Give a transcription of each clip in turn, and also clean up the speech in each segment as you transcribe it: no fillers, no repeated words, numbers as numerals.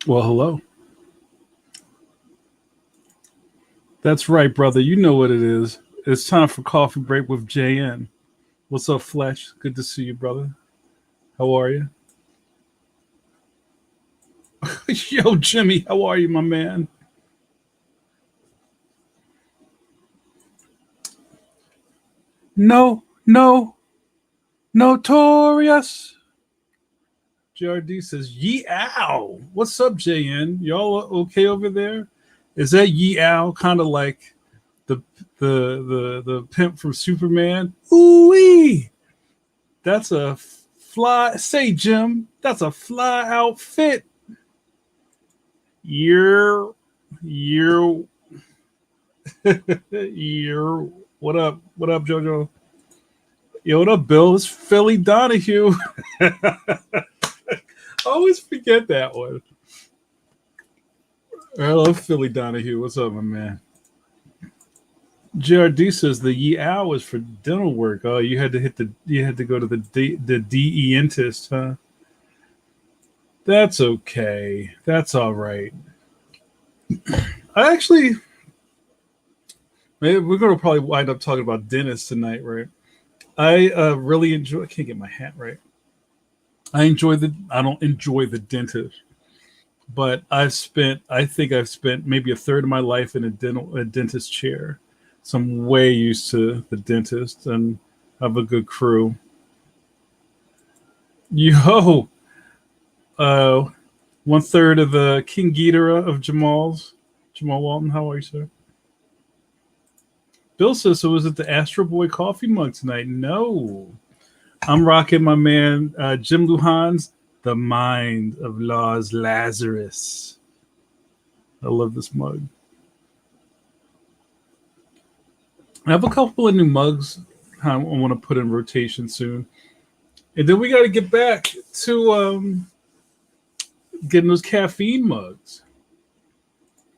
Well, hello. That's right, brother. You know what it is. It's time for coffee break with JN. What's up, Flesh? Good to see you, brother. How are you? Yo, Jimmy, how are you, my man? No, no, notorious. JRD says, "Yee ow." What's up, JN? Y'all okay over there? Is that yee ow kind of like the the pimp from Superman? Ooh wee. That's a fly. Say, Jim, that's a fly outfit. You're, you're, you're. What up? What up, JoJo? Yo, what up, Bill? It's Philly Donahue. I always forget that one. I love Philly Donahue. What's up, my man? JRD says the ye owl is for dental work. Oh, you had to go to the dentist, huh? That's okay. That's all right. I actually, maybe we're gonna probably wind up talking about dentists tonight, right? I really enjoy. I can't get my hat right. I enjoy the. I don't enjoy the dentist, but I think I've spent maybe a third of my life in a dentist chair. So I'm way used to the dentist and have a good crew. Yo, uh, one third of the King Ghidorah of Jamal Walton. How are you, sir? Bill says, so was it the Astro Boy coffee mug tonight? No. I'm rocking my man Jim Luhan's The Mind of Lars Lazarus. I love this mug. I have a couple of new mugs I want to put in rotation soon. And then we got to get back to getting those caffeine mugs.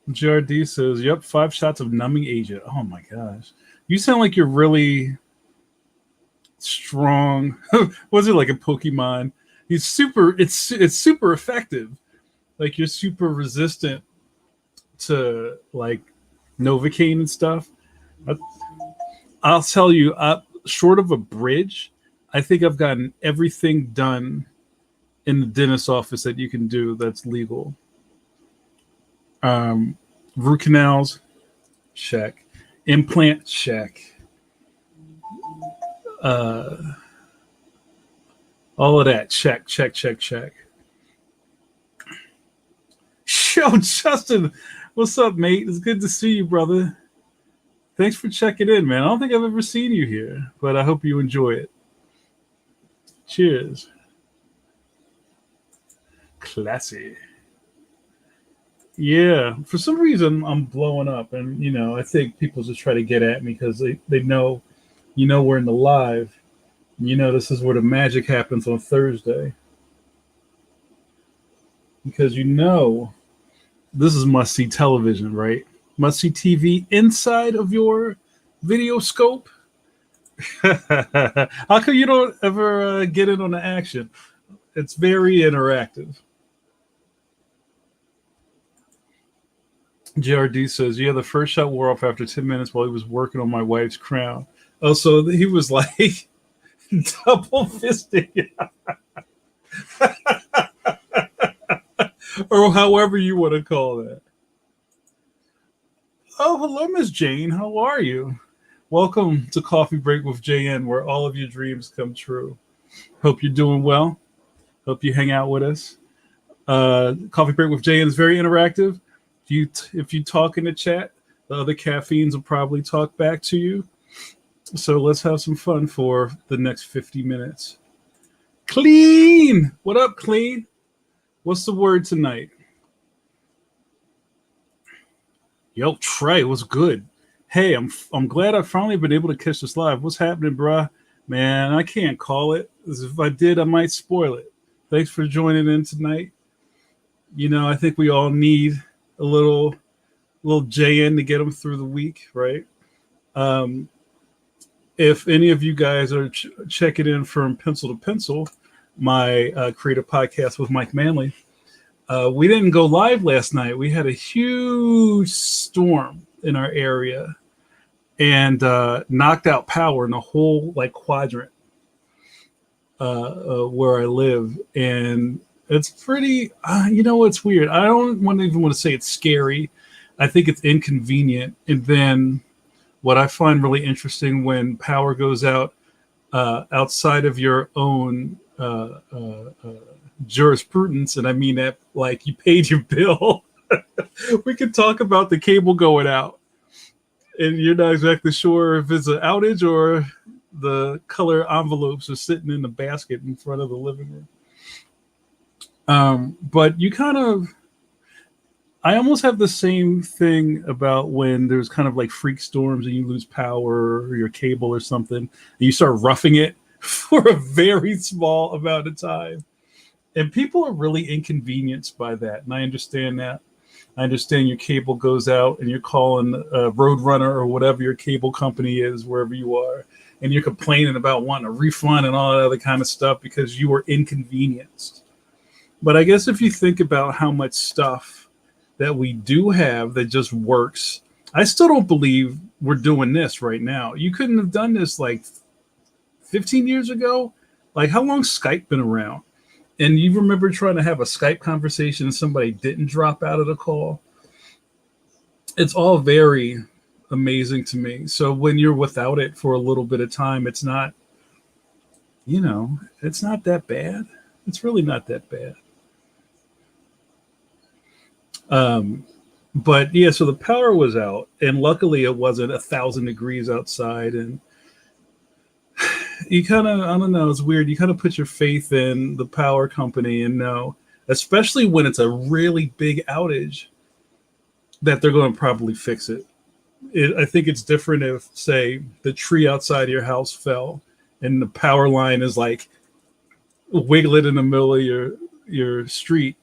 JRD says, yep, 5 shots of numbing agent. Oh my gosh. You sound like you're really strong. Was it like a Pokemon? He's super. It's super effective. Like you're super resistant to like Novocaine and stuff. I, I'll tell you, short of a bridge, I think I've gotten everything done in the dentist's office that you can do that's legal. Um, Root canals, check. Implant, check. Uh, all of that, check, check, check, check. Yo, Justin, what's up, mate? It's good to see you, brother. Thanks for checking in, man. I don't think I've ever seen you here, but I hope you enjoy it. Cheers. Classy. Yeah, for some reason I'm blowing up, and I think people just try to get at me because they know, we're in the live. This is where the magic happens on Thursday because this is must see television, right? Must see TV inside of your video scope. How come you don't ever get in on the action? It's very interactive. JRD says, yeah, the first shot wore off after 10 minutes while he was working on my wife's crown. Oh, so he was like double fisting, or however you want to call that. Oh, hello, Miss Jane. How are you? Welcome to Coffee Break with JN, where all of your dreams come true. Hope you're doing well. Hope you hang out with us. Coffee Break with JN is very interactive. If you talk in the chat, the other Caf-fiends will probably talk back to you. So let's have some fun for the next 50 minutes. Clean! What up, Clean? What's the word tonight? Yo, Trey, what's good? Hey, I'm glad I've finally been able to catch this live. What's happening, bruh? Man, I can't call it. As if I did, I might spoil it. Thanks for joining in tonight. I think we all need a little JN to get them through the week, right? If any of you guys are checking in from Pencil to Pencil, my creative podcast with Mike Manley, We didn't go live last night. We had a huge storm in our area and knocked out power in the whole like quadrant where I live. And it's pretty, it's weird. I don't even want to say it's scary. I think it's inconvenient. And then what I find really interesting when power goes out outside of your own jurisprudence, and I mean that like you paid your bill. We can talk about the cable going out, and you're not exactly sure if it's an outage or the color envelopes are sitting in the basket in front of the living room. But you kind of, I almost have the same thing about when there's kind of like freak storms and you lose power or your cable or something, and you start roughing it for a very small amount of time. And people are really inconvenienced by that. And I understand that. I understand your cable goes out and you're calling Roadrunner or whatever your cable company is, wherever you are. And you're complaining about wanting a refund and all that other kind of stuff because you were inconvenienced. But I guess if you think about how much stuff that we do have that just works, I still don't believe we're doing this right now. You couldn't have done this like 15 years ago. Like, how long's Skype been around? And you remember trying to have a Skype conversation and somebody didn't drop out of the call? It's all very amazing to me. So when you're without it for a little bit of time, it's not, it's not that bad. It's really not that bad. But yeah, so the power was out, and luckily it wasn't 1,000 degrees outside. And you kind of, I don't know, it's weird. You kind of put your faith in the power company and know, especially when it's a really big outage, that they're going to probably fix it. I think it's different if, say, the tree outside of your house fell and the power line is like wiggling in the middle of your street,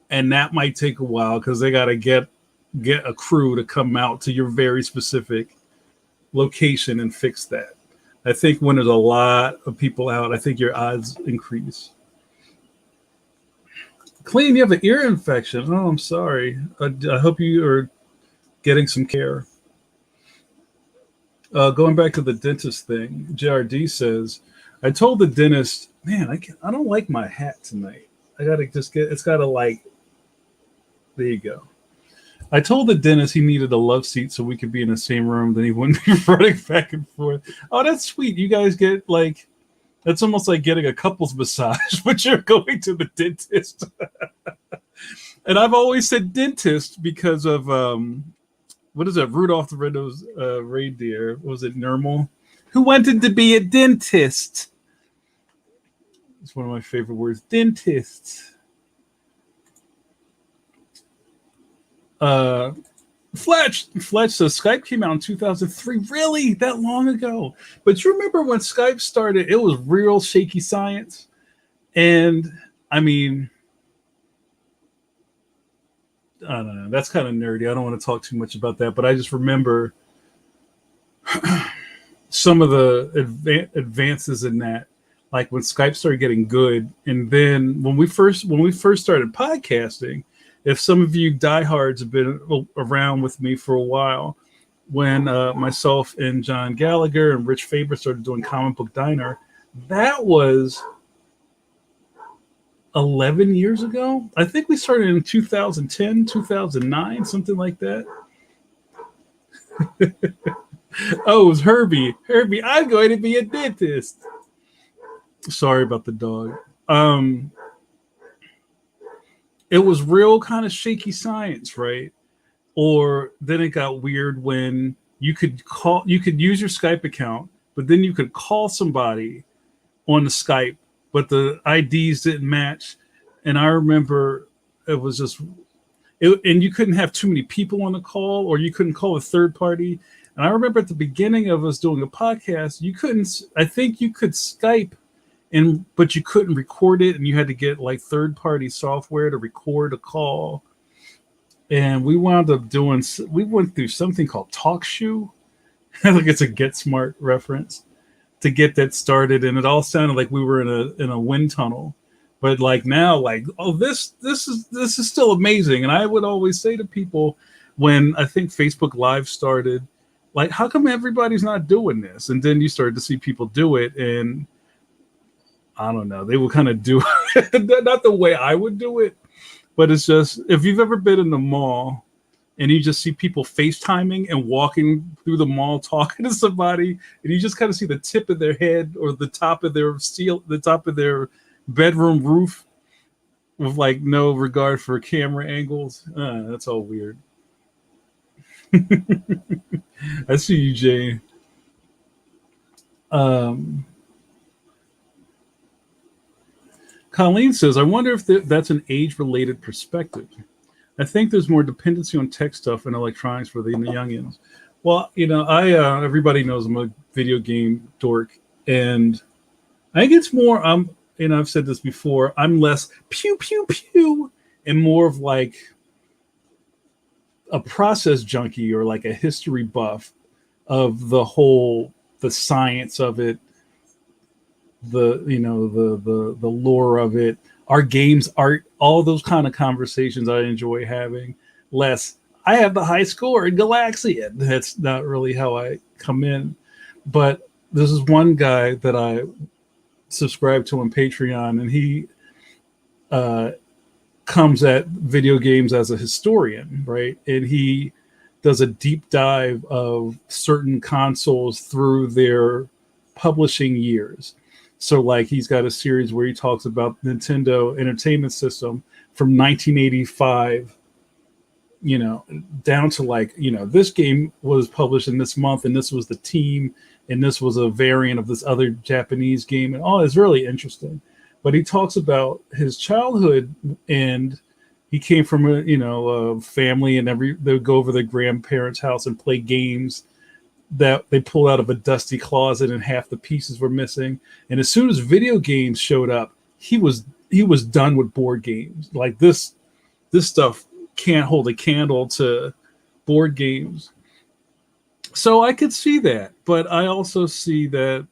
and that might take a while because they got to get a crew to come out to your very specific location and fix that. I think when there's a lot of people out, I think your odds increase. Clean, you have an ear infection. Oh, I'm sorry. I hope you are getting some care. Going back to the dentist thing, JRD says, I told the dentist, man, I don't like my hat tonight. I got to just it's got to like, there you go. I told the dentist he needed a love seat so we could be in the same room, then he wouldn't be running back and forth. Oh, that's sweet. You guys get like, that's almost like getting a couples massage, but you're going to the dentist. And I've always said dentist because of, what is that, Rudolph the Red-Nosed Reindeer? What was it, Nermal? Who wanted to be a dentist? It's one of my favorite words, dentist. Fletch says Skype came out in 2003. Really? That long ago? But you remember when Skype started, it was real shaky science. And I mean, I don't know. That's kind of nerdy. I don't want to talk too much about that, but I just remember some of the advances in that, like when Skype started getting good. And then when we first started podcasting, if some of you diehards have been around with me for a while, when myself and John Gallagher and Rich Faber started doing Comic Book Diner, that was 11 years ago. I think we started in 2010, 2009, something like that. Oh, it was Herbie. Herbie, I'm going to be a dentist. Sorry about the dog. It was real kind of shaky science, right? Or then it got weird when you could use your Skype account, but then you could call somebody on the Skype, but the IDs didn't match. And I remember it was just, and you couldn't have too many people on the call, or you couldn't call a third party. And I remember at the beginning of us doing a podcast, I think you could Skype, but you couldn't record it, and you had to get like third-party software to record a call. And we went through something called TalkShoe. Like it's a Get Smart reference to get that started, and it all sounded like we were in a wind tunnel. But like now, like, oh, this is still amazing. And I would always say to people when I think Facebook Live started, like, how come everybody's not doing this? And then you started to see people do it, and I don't know, they would kind of do it not the way I would do it, but it's just if you've ever been in the mall and you just see people FaceTiming and walking through the mall talking to somebody, and you just kind of see the tip of their head or the top of their the top of their bedroom roof with like no regard for camera angles. That's all weird. I see you, Jane. Um, Colleen says, I wonder if that's an age related perspective. I think there's more dependency on tech stuff and electronics for the youngins. Well, I everybody knows I'm a video game dork, and I think it's more. I've said this before. I'm less pew pew pew, and more of like a process junkie or like a history buff of the science of it, the lore of it, our games, art, all those kind of conversations I enjoy having. Less, I have the high score in Galaxian. That's not really how I come in. But this is one guy that I subscribe to on Patreon, and he comes at video games as a historian, right? And he does a deep dive of certain consoles through their publishing years. So like he's got a series where he talks about Nintendo Entertainment System from 1985, down to like, this game was published in this month and this was the team and this was a variant of this other Japanese game. And it's really interesting. But he talks about his childhood, and he came from a family, and they would go over their grandparents' house and play games that they pulled out of a dusty closet, and half the pieces were missing. And as soon as video games showed up, he was done with board games. Like this stuff can't hold a candle to board games. So I could see that, but I also see that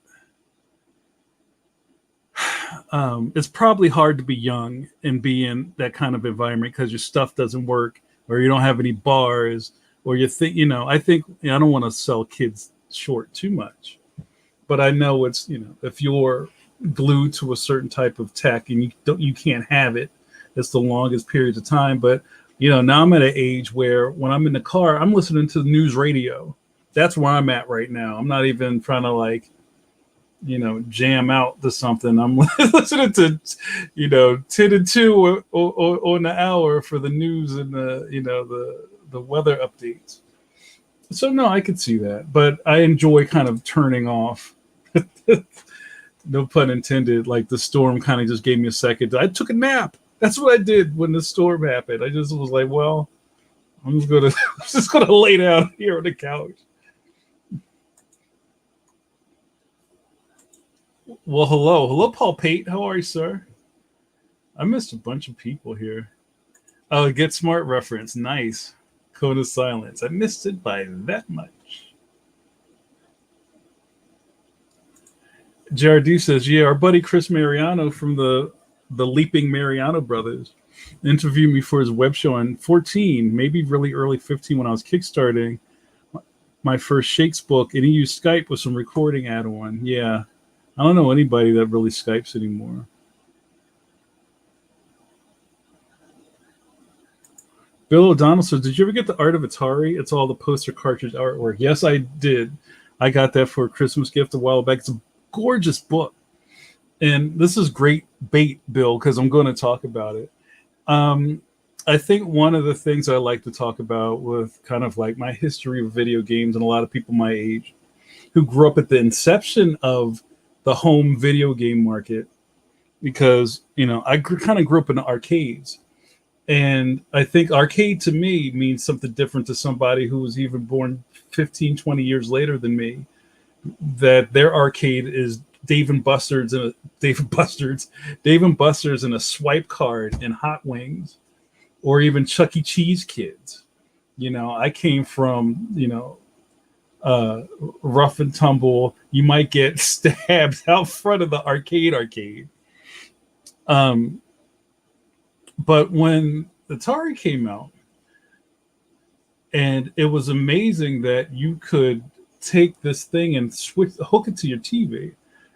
it's probably hard to be young and be in that kind of environment because your stuff doesn't work, or you don't have any bars, or I think I don't want to sell kids short too much, but I know it's, if you're glued to a certain type of tech and you can't have it, it's the longest periods of time. But now I'm at an age where when I'm in the car, I'm listening to the news radio. That's where I'm at right now. I'm not even trying to like, jam out to something. I'm listening to, 10 and 2 on the hour for the news and the weather updates. So no, I could see that, but I enjoy kind of turning off. No pun intended. Like the storm kind of just gave me a second. I took a nap. That's what I did when the storm happened. I just was like, well, I'm just gonna lay down here on the couch. Well, hello, Paul Pate. How are you, sir? I missed a bunch of people here. Oh, Get Smart reference. Nice. Code of Silence. I missed it by that much. JRD says, yeah, our buddy Chris Mariano from the Leaping Mariano Brothers interviewed me for his web show in 14, maybe really early 15 when I was kickstarting my first Shakes book, and he used Skype with some recording add-on. Yeah. I don't know anybody that really Skypes anymore. Bill O'Donnell says, did you ever get the Art of Atari? It's all the poster cartridge artwork. Yes, I did. I got that for a Christmas gift a while back. It's a gorgeous book. And this is great bait, Bill, because I'm going to talk about it. I think one of the things I like to talk about with kind of like my history of video games, and a lot of people my age who grew up at the inception of the home video game market, because I kind of grew up in the arcades, and I think arcade to me means something different to somebody who was even born 15, 20 years later than me. That their arcade is Dave and Buster's and a swipe card and Hot Wings, or even Chuck E. Cheese kids. I came from rough and tumble. You might get stabbed out front of the arcade, Um, but when Atari came out, and it was amazing that you could take this thing and hook it to your TV.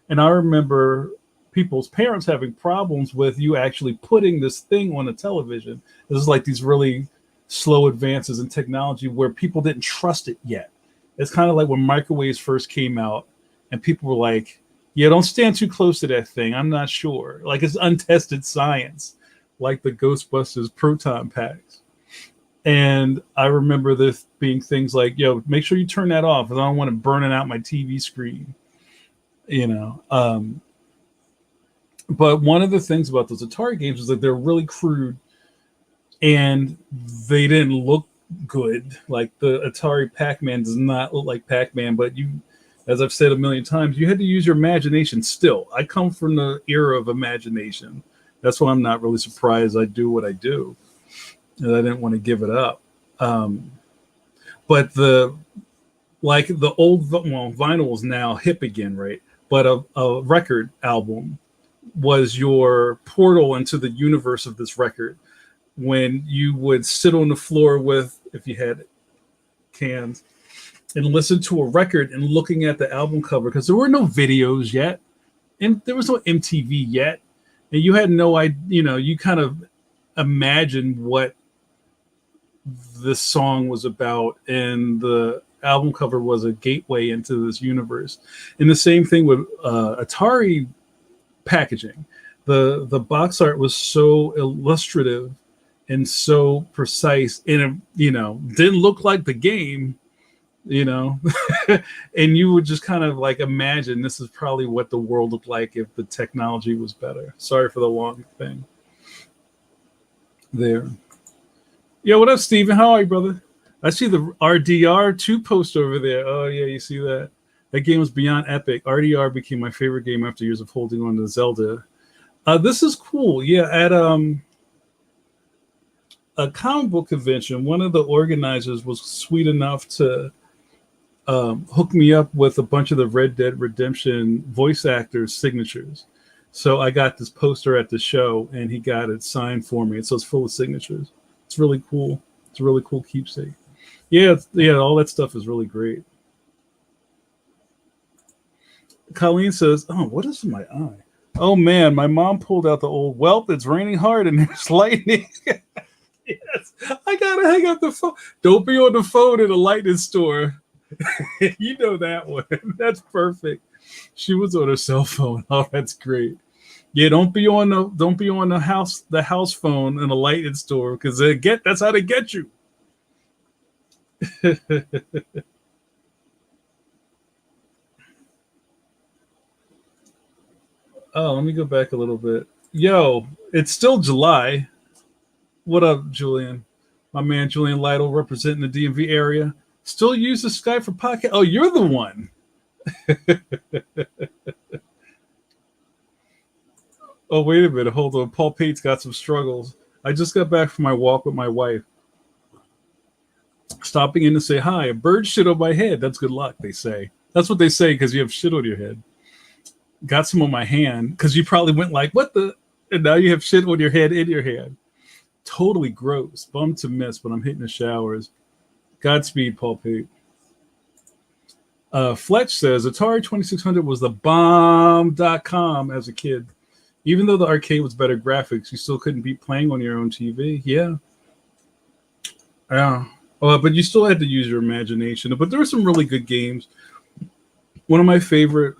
And I remember people's parents having problems with you actually putting this thing on a television. This is like these really slow advances in technology where people didn't trust it yet. It's kind of like when microwaves first came out and people were like, yeah, don't stand too close to that thing. I'm not sure. Like it's untested science, like the Ghostbusters proton packs. And I remember this being things like, yo, make sure you turn that off. I don't want it burning out my TV screen, you know. But one of the things about those Atari games is that they're really crude and they didn't look good. Like the Atari Pac-Man does not look like Pac-Man, but you, as I've said a million times, you had to use your imagination still. I come from the era of imagination. That's why I'm not really surprised I do what I do. And I didn't want to give it up. Um, but the old, well, vinyl is now hip again, right? But a record album was your portal into the universe of this record. When you would sit on the floor with, if you had cans, and listen to a record and looking at the album cover, because there were no videos yet, and there was no MTV yet, and you had no idea. You know, you kind of imagined what this song was about, and the album cover was a gateway into this universe. And the same thing with Atari packaging. The box art was so illustrative and so precise, and it, you know, didn't look like the game, you know. And you would just kind of like imagine this is probably what the world looked like if the technology was better. Sorry for the long thing there. Yo, what up, Steven? How are you, brother? I see the RDR2 post over there. Oh, yeah, you see that? That game was beyond epic. RDR became my favorite game after years of holding on to Zelda. This is cool. Yeah, at a comic book convention, one of the organizers was sweet enough to hook me up with a bunch of the Red Dead Redemption voice actors' signatures. So I got this poster at the show, and he got it signed for me. So it's full of signatures. It's really cool. It's a really cool keepsake. Yeah, yeah, all that stuff is really great. Colleen says, "Oh, what is in my eye? Oh man, my mom pulled out the old. Well, it's raining hard and there's lightning. Yes, I gotta hang up the phone. Don't be on the phone in a lightning store. You know that one. That's perfect. She was on her cell phone. Oh, that's great. Yeah, don't be on the house phone in a lightning store because that's how they get you." Oh, let me go back a little bit. Yo, it's still July. What up, Julian? My man Julian Lytle representing the DMV area. Still uses Skype for podcast. Oh, you're the one. Oh, wait a minute. Hold on. Paul Pate's got some struggles. I just got back from my walk with my wife. Stopping in to say hi. A bird shit on my head. That's good luck, they say. That's what they say because you have shit on your head. Got some on my hand because you probably went like, what the? And now you have shit on your head in your hand. Totally gross. Bummed to miss, but I'm hitting the showers. Godspeed, Paul Pate. Fletch says Atari 2600 was the bomb.com as a kid. Even though the arcade was better graphics, you still couldn't beat playing on your own TV. Yeah. Yeah. But you still had to use your imagination. But there were some really good games. One of my favorite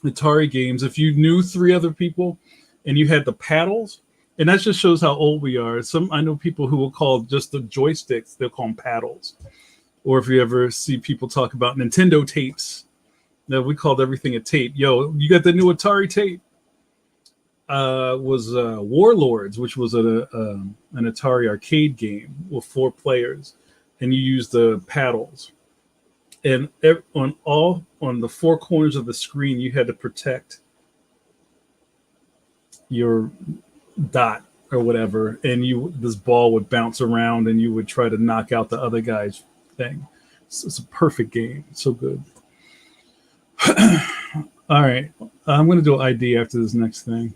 Atari games, if you knew three other people and you had the paddles, and that just shows how old we are. I know people who will call just the joysticks, they'll call them paddles. Or if you ever see people talk about Nintendo tapes, that we called everything a tape. Yo, you got the new Atari tape. Was Warlords, which was an Atari arcade game with 4 players, and you use the paddles. And on the 4 corners of the screen, you had to protect your dot or whatever, and this ball would bounce around, and you would try to knock out the other guy's thing. So it's a perfect game. It's so good. All right, I'm going to do an ID after this next thing.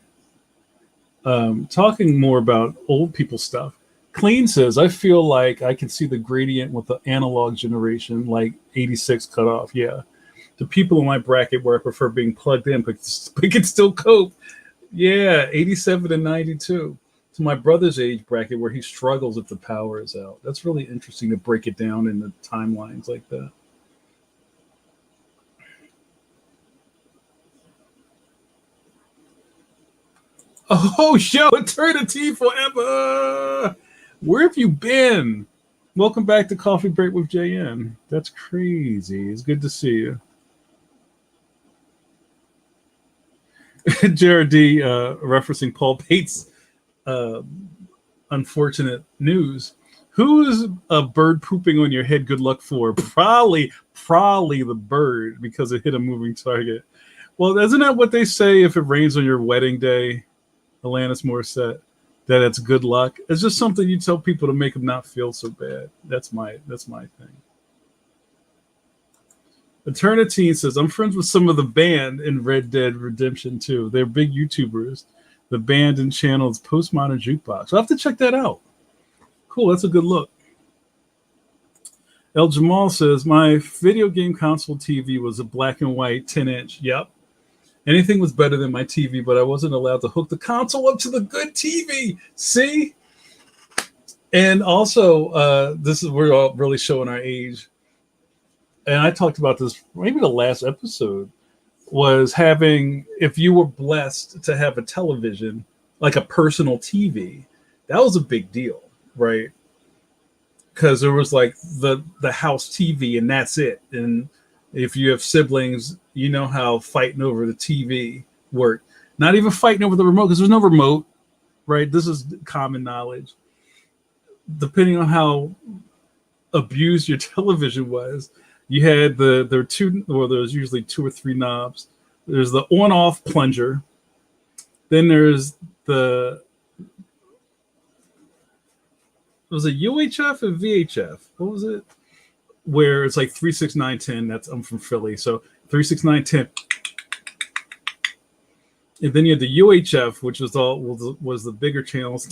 Talking more about old people stuff. Clean says, I feel like I can see the gradient with the analog generation, like 86 cutoff. Yeah. The people in my bracket where I prefer being plugged in, but can still cope. Yeah, 87 and 92. To my brother's age bracket where he struggles if the power is out. That's really interesting to break it down in the timelines like that. Oh, show eternity forever. Where have you been? Welcome back to Coffee Break with JN. That's crazy. It's good to see you. Jared D, referencing Paul Bates' uh, unfortunate news. Who is a bird pooping on your head? Good luck for probably the bird because it hit a moving target. Well, isn't that what they say if it rains on your wedding day, Alanis Morissette? That it's good luck. It's just something you tell people to make them not feel so bad. That's my thing. Eternity says, I'm friends with some of the band in Red Dead Redemption 2. They're big YouTubers. The band and channel is Postmodern Jukebox. I'll have to check that out. Cool, that's a good look. El Jamal says, my video game console TV was a black and white 10-inch. Yep. Anything was better than my TV, but I wasn't allowed to hook the console up to the good TV. See? And also, this is we're all really showing our age. And I talked about this maybe the last episode, was having, if you were blessed to have a television, like a personal TV, that was a big deal, right? Because there was like the house TV and that's it. And if you have siblings, you know how fighting over the TV worked. Not even fighting over the remote, because there's no remote, right? This is common knowledge. Depending on how abused your television was, you had there was usually 2 or 3 knobs. There's the on-off plunger. Then there's was it UHF and VHF? What was it? Where it's like 3, 6, 9, 10. I'm from Philly, so 3, 6, 9, 10. And then you had the UHF, which was the bigger channels.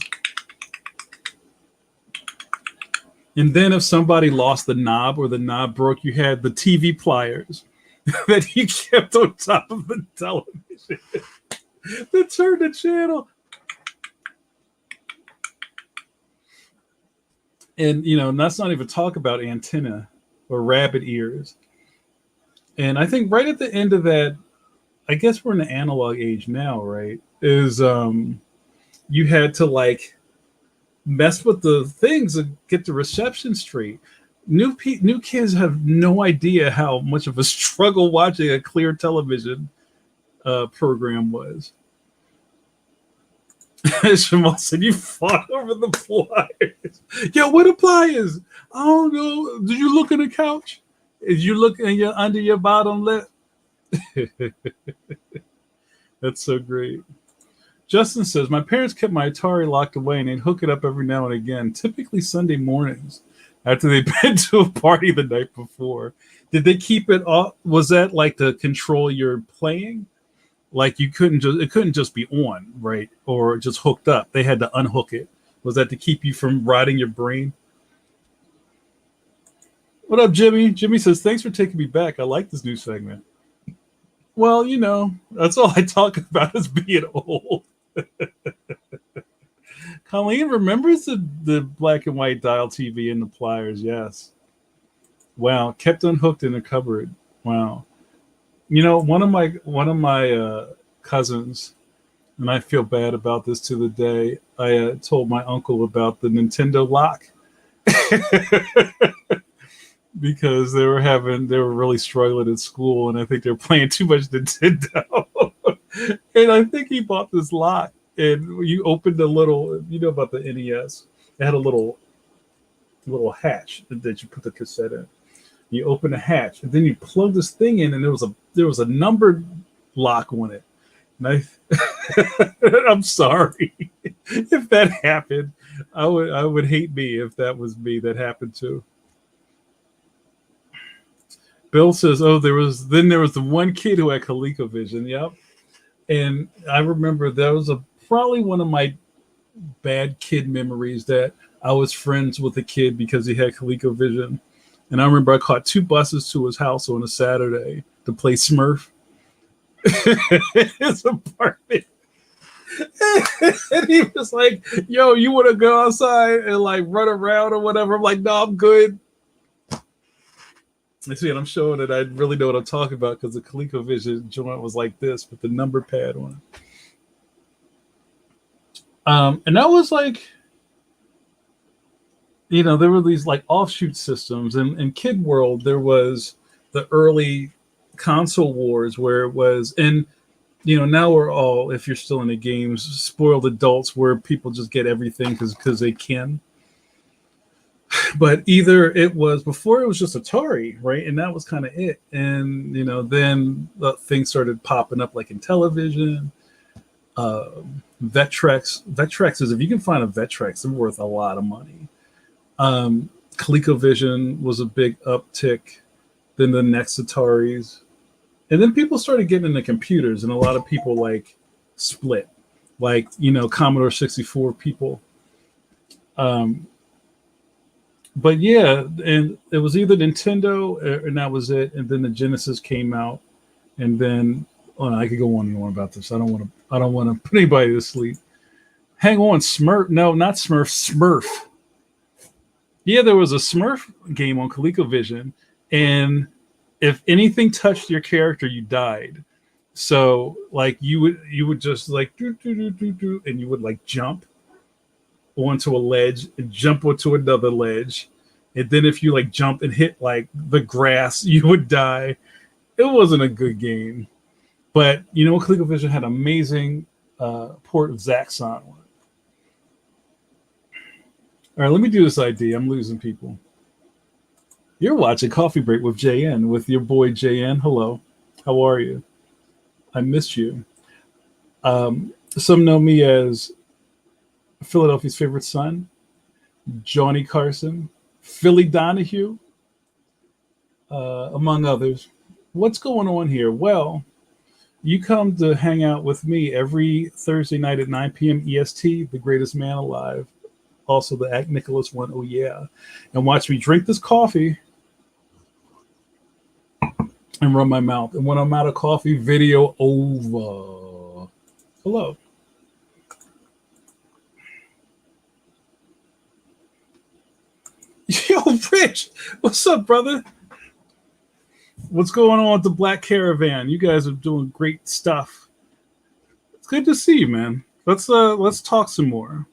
And then if somebody lost the knob or the knob broke, you had the TV pliers that you kept on top of the television that turned the channel. And, let's not even talk about antenna or rabbit ears. And I think right at the end of that, I guess we're in the analog age now, right? Is you had to like mess with the things and get the reception straight. New kids have no idea how much of a struggle watching a clear television program was. Jamal said, you fought over the pliers. Yo, what are pliers? I don't know. Did you look at the couch? Did you look under your bottom lip? That's so great. Justin says, my parents kept my Atari locked away and they'd hook it up every now and again, typically Sunday mornings after they'd been to a party the night before. Did they keep it off? Was that like to control your playing? Like it couldn't just be on, right? Or just hooked up. They had to unhook it. Was that to keep you from rotting your brain? What up, Jimmy? Jimmy says, thanks for taking me back. I like this new segment. Well, that's all I talk about is being old. Colleen remembers the black and white dial TV and the pliers. Yes. Wow. Kept unhooked in a cupboard. Wow. One of my cousins, and I feel bad about this to the day. I told my uncle about the Nintendo lock because they were really struggling at school, and I think they were playing too much Nintendo. And I think he bought this lock, and you opened a little, about the NES. It had a little hatch that you put the cassette in. You open a hatch, and then you plug this thing in, and there was a numbered lock on it. And I'm sorry if that happened. I would hate me if that was me that happened to. Bill says, "Oh, there was the one kid who had ColecoVision." Yep. And I remember there was a probably one of my bad kid memories that I was friends with a kid because he had ColecoVision. And I remember I caught two buses to his house on a Saturday to play Smurf. His apartment. And he was like, yo, you want to go outside and like run around or whatever? I'm like, no, I'm good. I see, and I'm showing that I really know what I'm talking about because the ColecoVision joint was like this with the number pad on it. And that was like, there were these like offshoot systems. And in Kid World, there was the early console wars where it was, and now we're all, if you're still in the games, spoiled adults where people just get everything because they can. But either it was before it was just Atari, right? And that was kind of it. And, then things started popping up like in television. Vectrex. Vectrex is, if you can find a Vectrex, they're worth a lot of money. ColecoVision was a big uptick. Then the next Ataris. And then people started getting into computers, and a lot of people like split, like, Commodore 64 people. But yeah, and it was either Nintendo and that was it. And then the Genesis came out, and then I could go on and on about this. I don't want to put anybody to sleep. Hang on, Smurf. No, not Smurf. Smurf. Yeah, there was a Smurf game on ColecoVision, and if anything touched your character, you died. So like you would just like do, and you would like jump onto a ledge and jump onto another ledge. And then if you like jump and hit like the grass, you would die. It wasn't a good game. But ColecoVision had amazing port of Zaxxon on it. All right, let me do this ID. I'm losing people. You're watching Coffee Break with JN with your boy JN. Hello. How are you? I missed you. Some know me as Philadelphia's favorite son, Johnny Carson, Philly Donahue, among others. What's going on here? Well, you come to hang out with me every Thursday night at 9 p.m. EST, the greatest man alive. Also the Act Nicholas one, oh yeah. And watch me drink this coffee and run my mouth. And when I'm out of coffee, video over. Hello. Yo, Rich, what's up, brother? What's going on with the Black Caravan? You guys are doing great stuff. It's good to see you, man. Let's talk some more.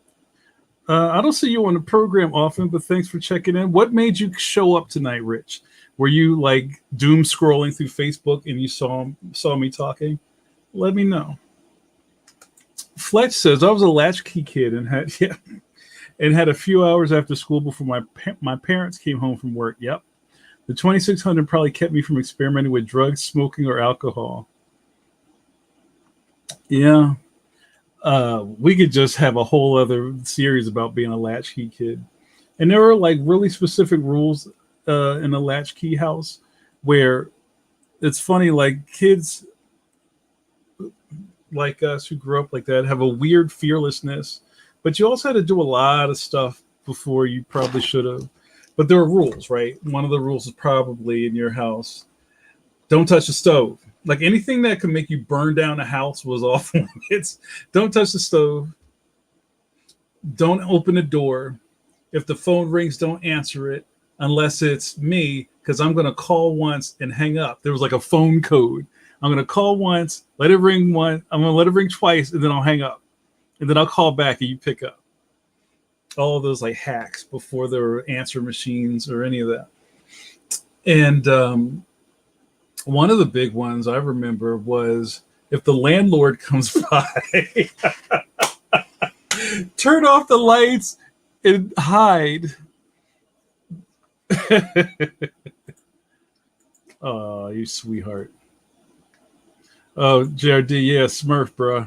I don't see you on the program often, but thanks for checking in. What made you show up tonight, Rich? Were you like doom scrolling through Facebook and you saw me talking? Let me know. Fletch says I was a latchkey kid and had a few hours after school before my parents came home from work. Yep. The 2600 probably kept me from experimenting with drugs, smoking, or alcohol. Yeah. We could just have a whole other series about being a latchkey kid. And there are like really specific rules in a latchkey house where it's funny, like kids like us who grew up like that have a weird fearlessness, but you also had to do a lot of stuff before you probably should have. But there are rules, right? One of the rules is probably in your house, don't touch the stove. Like anything that could make you burn down a house was off limits. Don't touch the stove. Don't open the door. If the phone rings, don't answer it unless it's me, because I'm going to call once and hang up. There was like a phone code. I'm going to call once, let it ring once. I'm going to let it ring twice, and then I'll hang up. And then I'll call back and you pick up. All of those like hacks before there were answer machines or any of that. And one of the big ones I remember was if the landlord comes by, turn off the lights and hide. Oh, you sweetheart. Oh, JRD, yeah, Smurf, bro.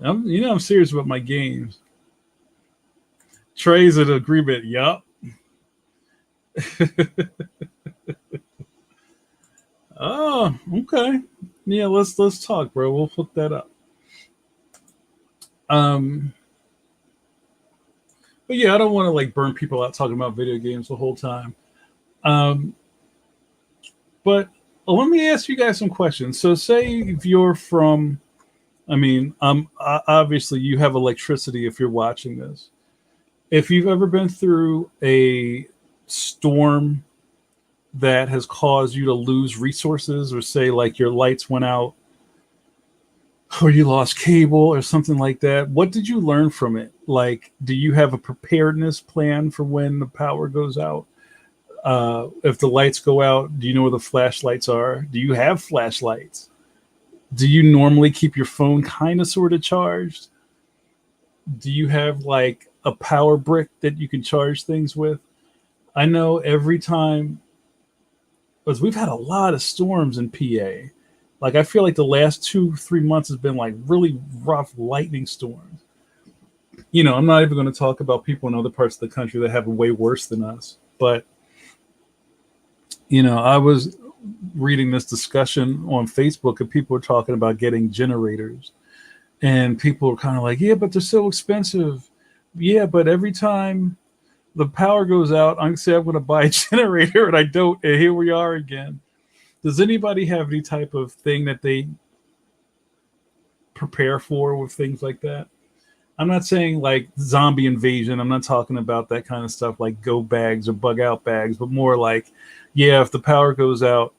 I'm serious about my games. Trey's an agreement. Yup. Oh, okay. Yeah, let's talk, bro. We'll hook that up. Um, but yeah, I don't want to like burn people out talking about video games the whole time. Um, but let me ask you guys some questions. So, say if you're from, I mean, obviously you have electricity if you're watching this. If you've ever been through a storm that has caused you to lose resources, or say like your lights went out, or you lost cable or something like that, what did you learn from it? Like, do you have a preparedness plan for when the power goes out? If the lights go out, do you know where the flashlights are? Do you have flashlights? Do you normally keep your phone kind of sort of charged? Do you have like a power brick that you can charge things with? I know every time, because we've had a lot of storms in PA. Like, I feel like the last 2, 3 months has been like really rough lightning storms. I'm not even going to talk about people in other parts of the country that have it way worse than us. But, I was reading this discussion on Facebook, and people were talking about getting generators. And people were kind of like, yeah, but they're so expensive. Yeah, but every time the power goes out, I'm going to buy a generator, and I don't. And here we are again. Does anybody have any type of thing that they prepare for with things like that? I'm not saying like zombie invasion. I'm not talking about that kind of stuff like go bags or bug out bags, but more like, yeah, if the power goes out,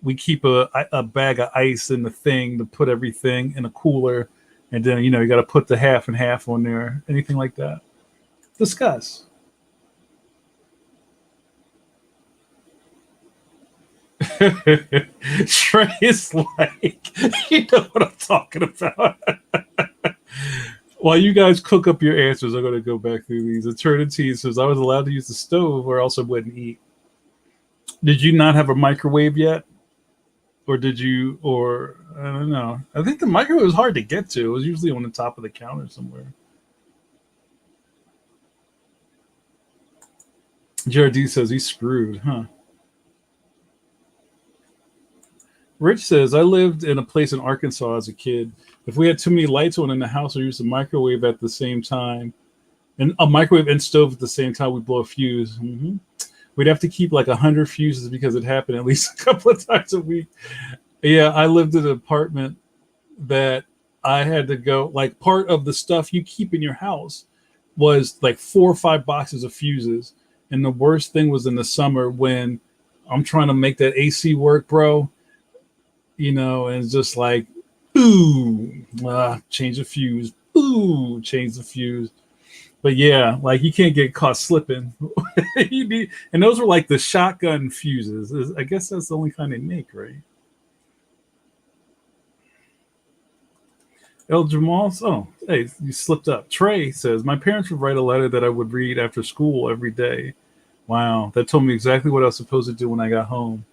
we keep a bag of ice in the thing to put everything in a cooler. And then, you got to put the half and half on there. Anything like that? Discuss. Trey is like, you know what I'm talking about. While you guys cook up your answers, I'm going to go back through these. Eternity says, I was allowed to use the stove or else I wouldn't eat. Did you not have a microwave yet? Or did you, or I don't know. I think the microwave was hard to get to. It was usually on the top of the counter somewhere. JRD says he's screwed, huh? Rich says, I lived in a place in Arkansas as a kid. If we had too many lights on in the house or used a microwave at the same time, and a microwave and stove at the same time, we'd blow a fuse. Mm-hmm. We'd have to keep like 100 fuses because it happened at least a couple of times a week. Yeah, I lived in an apartment that I had to go, like, part of the stuff you keep in your house was like 4 or 5 boxes of fuses. And the worst thing was in the summer when I'm trying to make that AC work, bro. And it's just like, ooh, change the fuse. Ooh, change the fuse. But yeah, like you can't get caught slipping. And those were like the shotgun fuses. I guess that's the only kind they make, right? El Jamal, oh, hey, you slipped up. Trey says, my parents would write a letter that I would read after school every day. Wow, that told me exactly what I was supposed to do when I got home.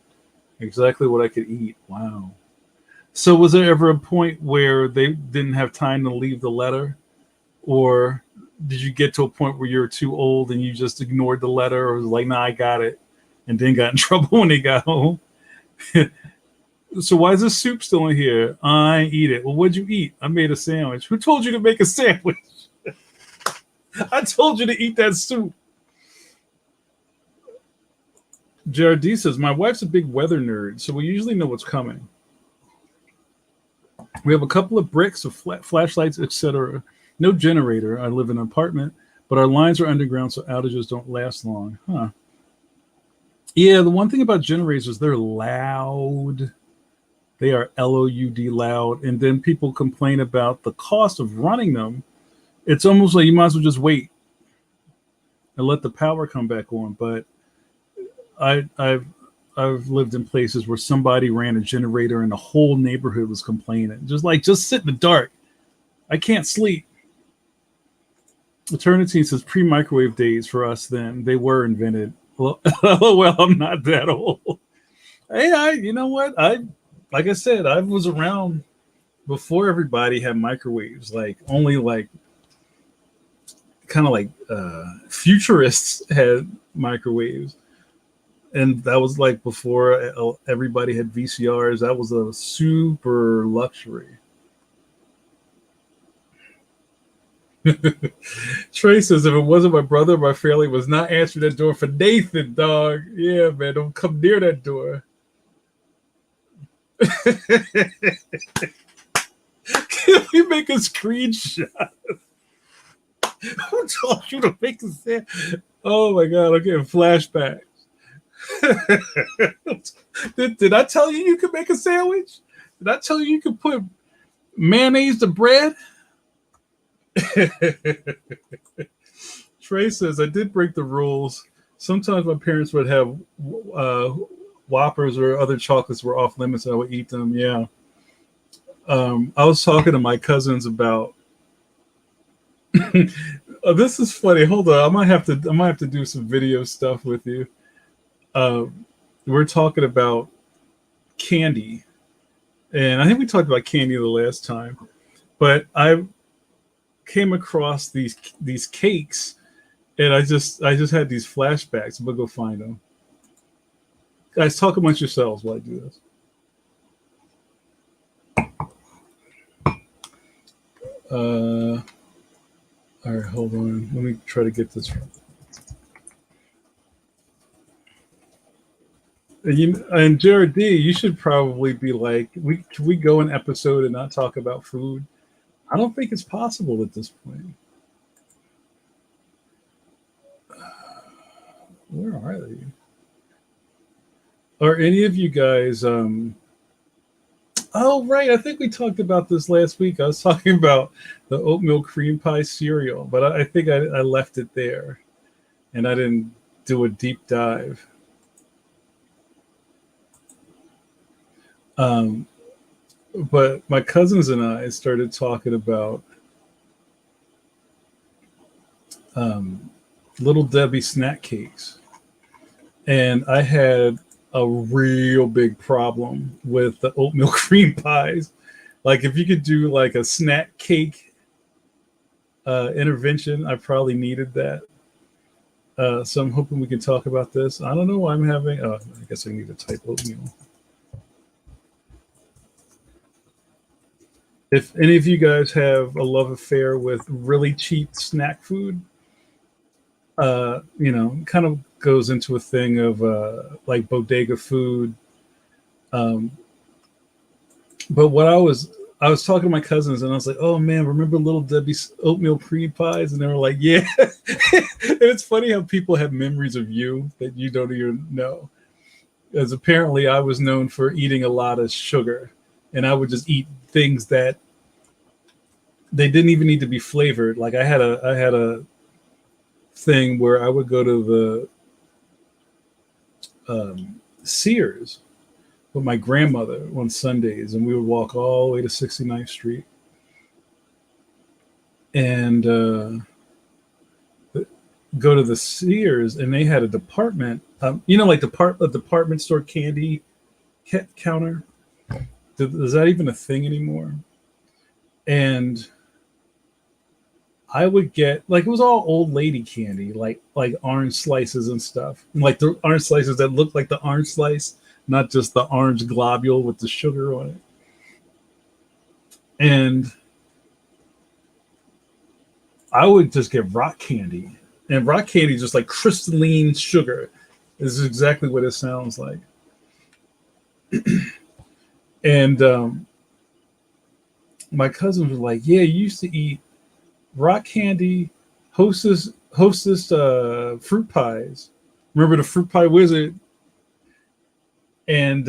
Exactly what I could eat. Wow. So was there ever a point where they didn't have time to leave the letter? Or did you get to a point where you were too old and you just ignored the letter, or was like, nah, I got it, and then got in trouble when they got home? So why is this soup still in here? I eat it. Well, what'd you eat? I made a sandwich. Who told you to make a sandwich? I told you to eat that soup. JRD says, my wife's a big weather nerd, so we usually know what's coming. We have a couple of bricks of flashlights, etc. No generator. I live in an apartment, but our lines are underground, so outages don't last long. Huh. Yeah, the one thing about generators is they're loud. They are loud loud. And then people complain about the cost of running them. It's almost like you might as well just wait and let the power come back on. But I've lived in places where somebody ran a generator and the whole neighborhood was complaining. Just sit in the dark. I can't sleep. Eternity says pre-microwave days for us then. They were invented. Well, I'm not that old. Hey, you know what? Like I said, I was around before everybody had microwaves. Like only like kind of like futurists had microwaves. And that was like before everybody had VCRs. That was a super luxury. Trey says, if it wasn't my brother, my family was not answering that door for Nathan, dog. Yeah, man, don't come near that door. Can we make a screenshot? Who told you to make a sandwich? Oh my god, I'm getting flashbacks. did I tell you could make a sandwich? Did I tell you could put mayonnaise to bread? Trey says, I did break the rules. Sometimes my parents would have Whoppers or other chocolates were off limits and I would eat them. Yeah. I was talking to my cousins about this is funny. Hold on. I might have to do some video stuff with you. We're talking about candy. And I think we talked about candy the last time. But I came across these cakes and I just had these flashbacks. I'm gonna go find them. Guys, talk amongst yourselves while I do this. All right, hold on. Let me try to get this right. And Jared D, you should probably be like, can we go an episode and not talk about food? I don't think it's possible at this point. Where are they? Are any of you guys? Oh, right. I think we talked about this last week. I was talking about the oatmeal cream pie cereal, but I think I left it there, and I didn't do a deep dive. But my cousins and I started talking about Little Debbie snack cakes. And I had a real big problem with the oatmeal cream pies. Like if you could do like a snack cake intervention, I probably needed that. So I'm hoping we can talk about this. I don't know why I'm having, I guess I need to type oatmeal. If any of you guys have a love affair with really cheap snack food, kind of goes into a thing of like bodega food. But what I was talking to my cousins and I was like, oh man, remember Little Debbie's oatmeal cream pies? And they were like, yeah. And it's funny how people have memories of you that you don't even know. As apparently I was known for eating a lot of sugar and I would just eat things that they didn't even need to be flavored. Like I had a thing where I would go to the Sears with my grandmother on Sundays, and we would walk all the way to 69th Street and go to the Sears, and they had a department, like a department store candy counter. Is that even a thing anymore? And I would get like it was all old lady candy, like orange slices and stuff, and like the orange slices that looked like the orange slice, not just the orange globule with the sugar on it. And I would just get rock candy, and rock candy is just like crystalline sugar. This is exactly what it sounds like. And my cousins were like, "Yeah, you used to eat rock candy, Hostess fruit pies. Remember the fruit pie wizard? And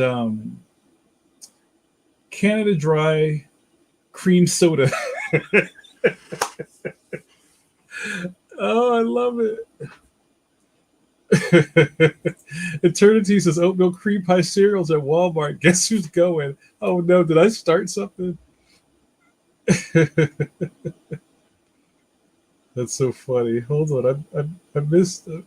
Canada Dry cream soda." Oh, I love it. Eternity says oatmeal cream pie cereals at Walmart. Guess who's going? Oh no, did I start something? That's so funny. Hold on, I missed it.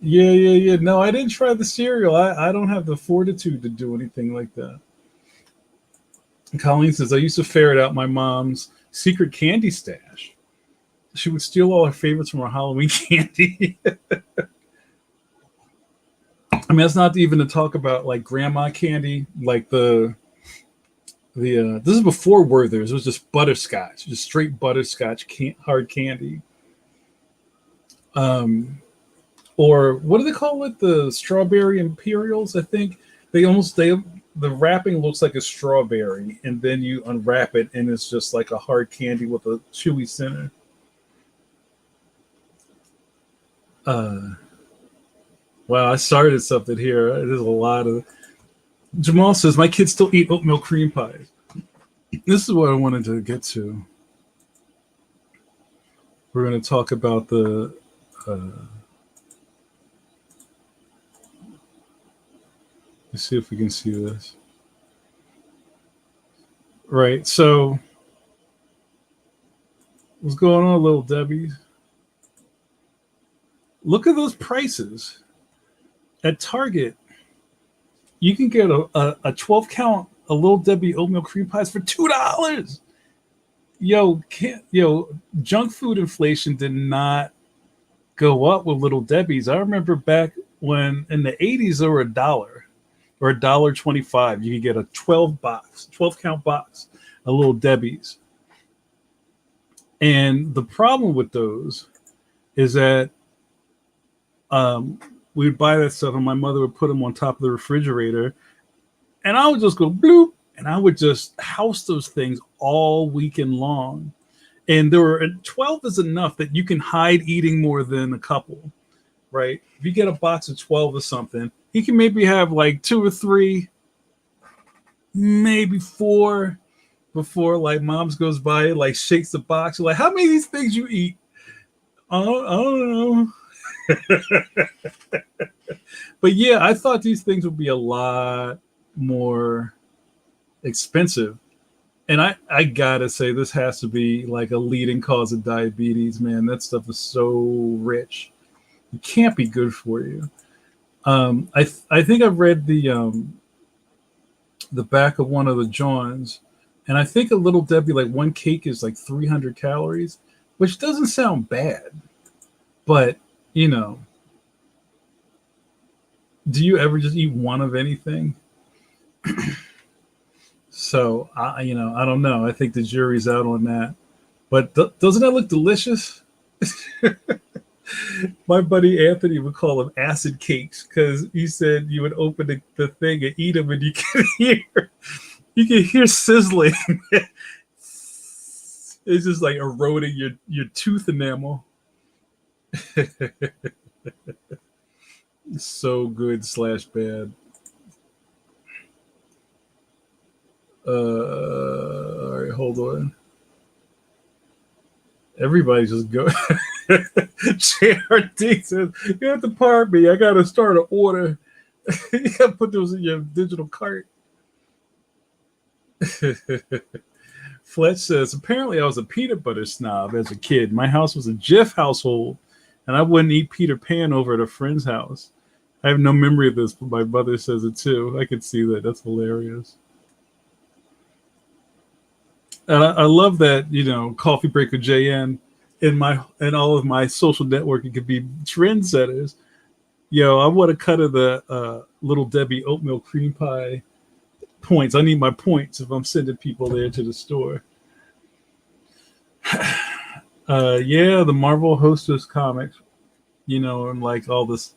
Yeah. No, I didn't try the cereal. I don't have the fortitude to do anything like that. Colleen says, I used to ferret out my mom's secret candy stash. She would steal all her favorites from her Halloween candy. I mean, that's not even to talk about like grandma candy, like the This is before Werther's. It was just butterscotch, just straight butterscotch hard candy. Or what do they call it? The strawberry imperials, I think. They the wrapping looks like a strawberry, and then you unwrap it, and it's just like a hard candy with a chewy center. Uh, wow, I started something here. There's a lot of. Jamal says my kids still eat oatmeal cream pies. This is what I wanted to get to. We're going to talk about the. Let's see if we can see this. Right. So, what's going on, Little Debbie's? Look at those prices. At Target, you can get a 12 count a Little Debbie oatmeal cream pies for $2. Yo, junk food inflation did not go up with Little Debbie's. I remember back when in the 80s there were $1 or $1.25. You could get a 12 count box of Little Debbie's. And the problem with those is that we would buy that stuff and my mother would put them on top of the refrigerator and I would just go bloop and I would just house those things all weekend long. And 12 is enough that you can hide eating more than a couple, right? If you get a box of 12 or something, you can maybe have like 2 or 3, maybe 4 before like moms goes by, like shakes the box. You're like, how many of these things you eat? I don't know. But yeah, I thought these things would be a lot more expensive. And I gotta say, this has to be like a leading cause of diabetes, man. That stuff is so rich. It can't be good for you. I think I've read the back of one of the Johns, and I think a Little Debbie, like one cake is like 300 calories, which doesn't sound bad. But, you know, do you ever just eat one of anything? So, I don't know. I think the jury's out on that. But doesn't that look delicious? My buddy Anthony would call them acid cakes because he said you would open the thing and eat them and you can hear sizzling. It's just like eroding your tooth enamel. So good / bad. All right, hold on. Everybody's just go. JRD says, you have to pardon me. I got to start an order. You got to put those in your digital cart. Fletch says, apparently I was a peanut butter snob as a kid. My house was a Jif household, and I wouldn't eat Peter Pan over at a friend's house. I have no memory of this, but my mother says it too. I can see that. That's hilarious. And I love that, Coffee Break with JN in all of my social networking could be trendsetters. I want a cut of the Little Debbie oatmeal cream pie points. I need my points if I'm sending people there to the store. Yeah, the Marvel Hostess comics, and like all this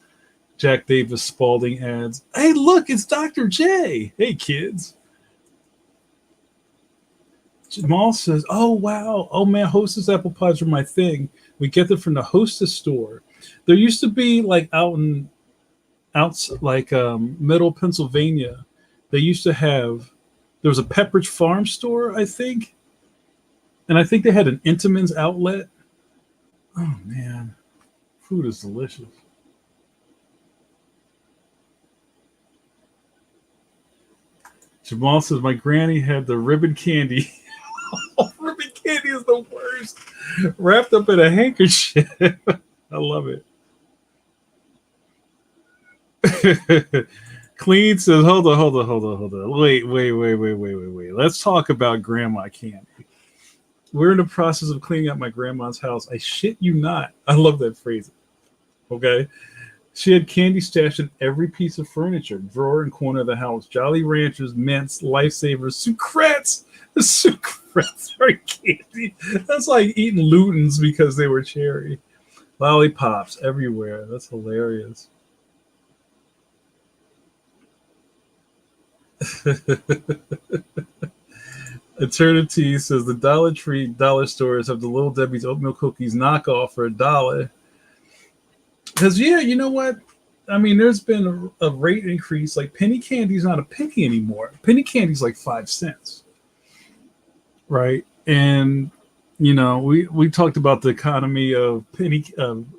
Jack Davis Spalding ads. Hey, look, it's Dr. J. Hey, kids. Jamal says, oh, wow. Oh, man, Hostess apple pies are my thing. We get them from the Hostess store. There used to be like middle Pennsylvania. They used to have, there was a Pepperidge Farm store, I think. And I think they had an Intamin's outlet. Oh, man. Food is delicious. Jamal says, my granny had the ribbon candy. Oh, ribbon candy is the worst. Wrapped up in a handkerchief. I love it. Clean says, hold on. Wait. Let's talk about grandma candy. We're in the process of cleaning out my grandma's house. I shit you not. I love that phrase. Okay. She had candy stashed in every piece of furniture, drawer and corner of the house. Jolly Ranchers, Mints, Lifesavers, Sucrets. The Sucrets are candy. That's like eating Lutens because they were cherry. Lollipops everywhere. That's hilarious. Eternity says the Dollar Tree dollar stores have the Little Debbie's oatmeal cookies knockoff for $1. Because yeah, you know what? I mean, there's been a rate increase. Like penny candy's not a penny anymore. Penny candy's like 5 cents, right? And we talked about the economy of penny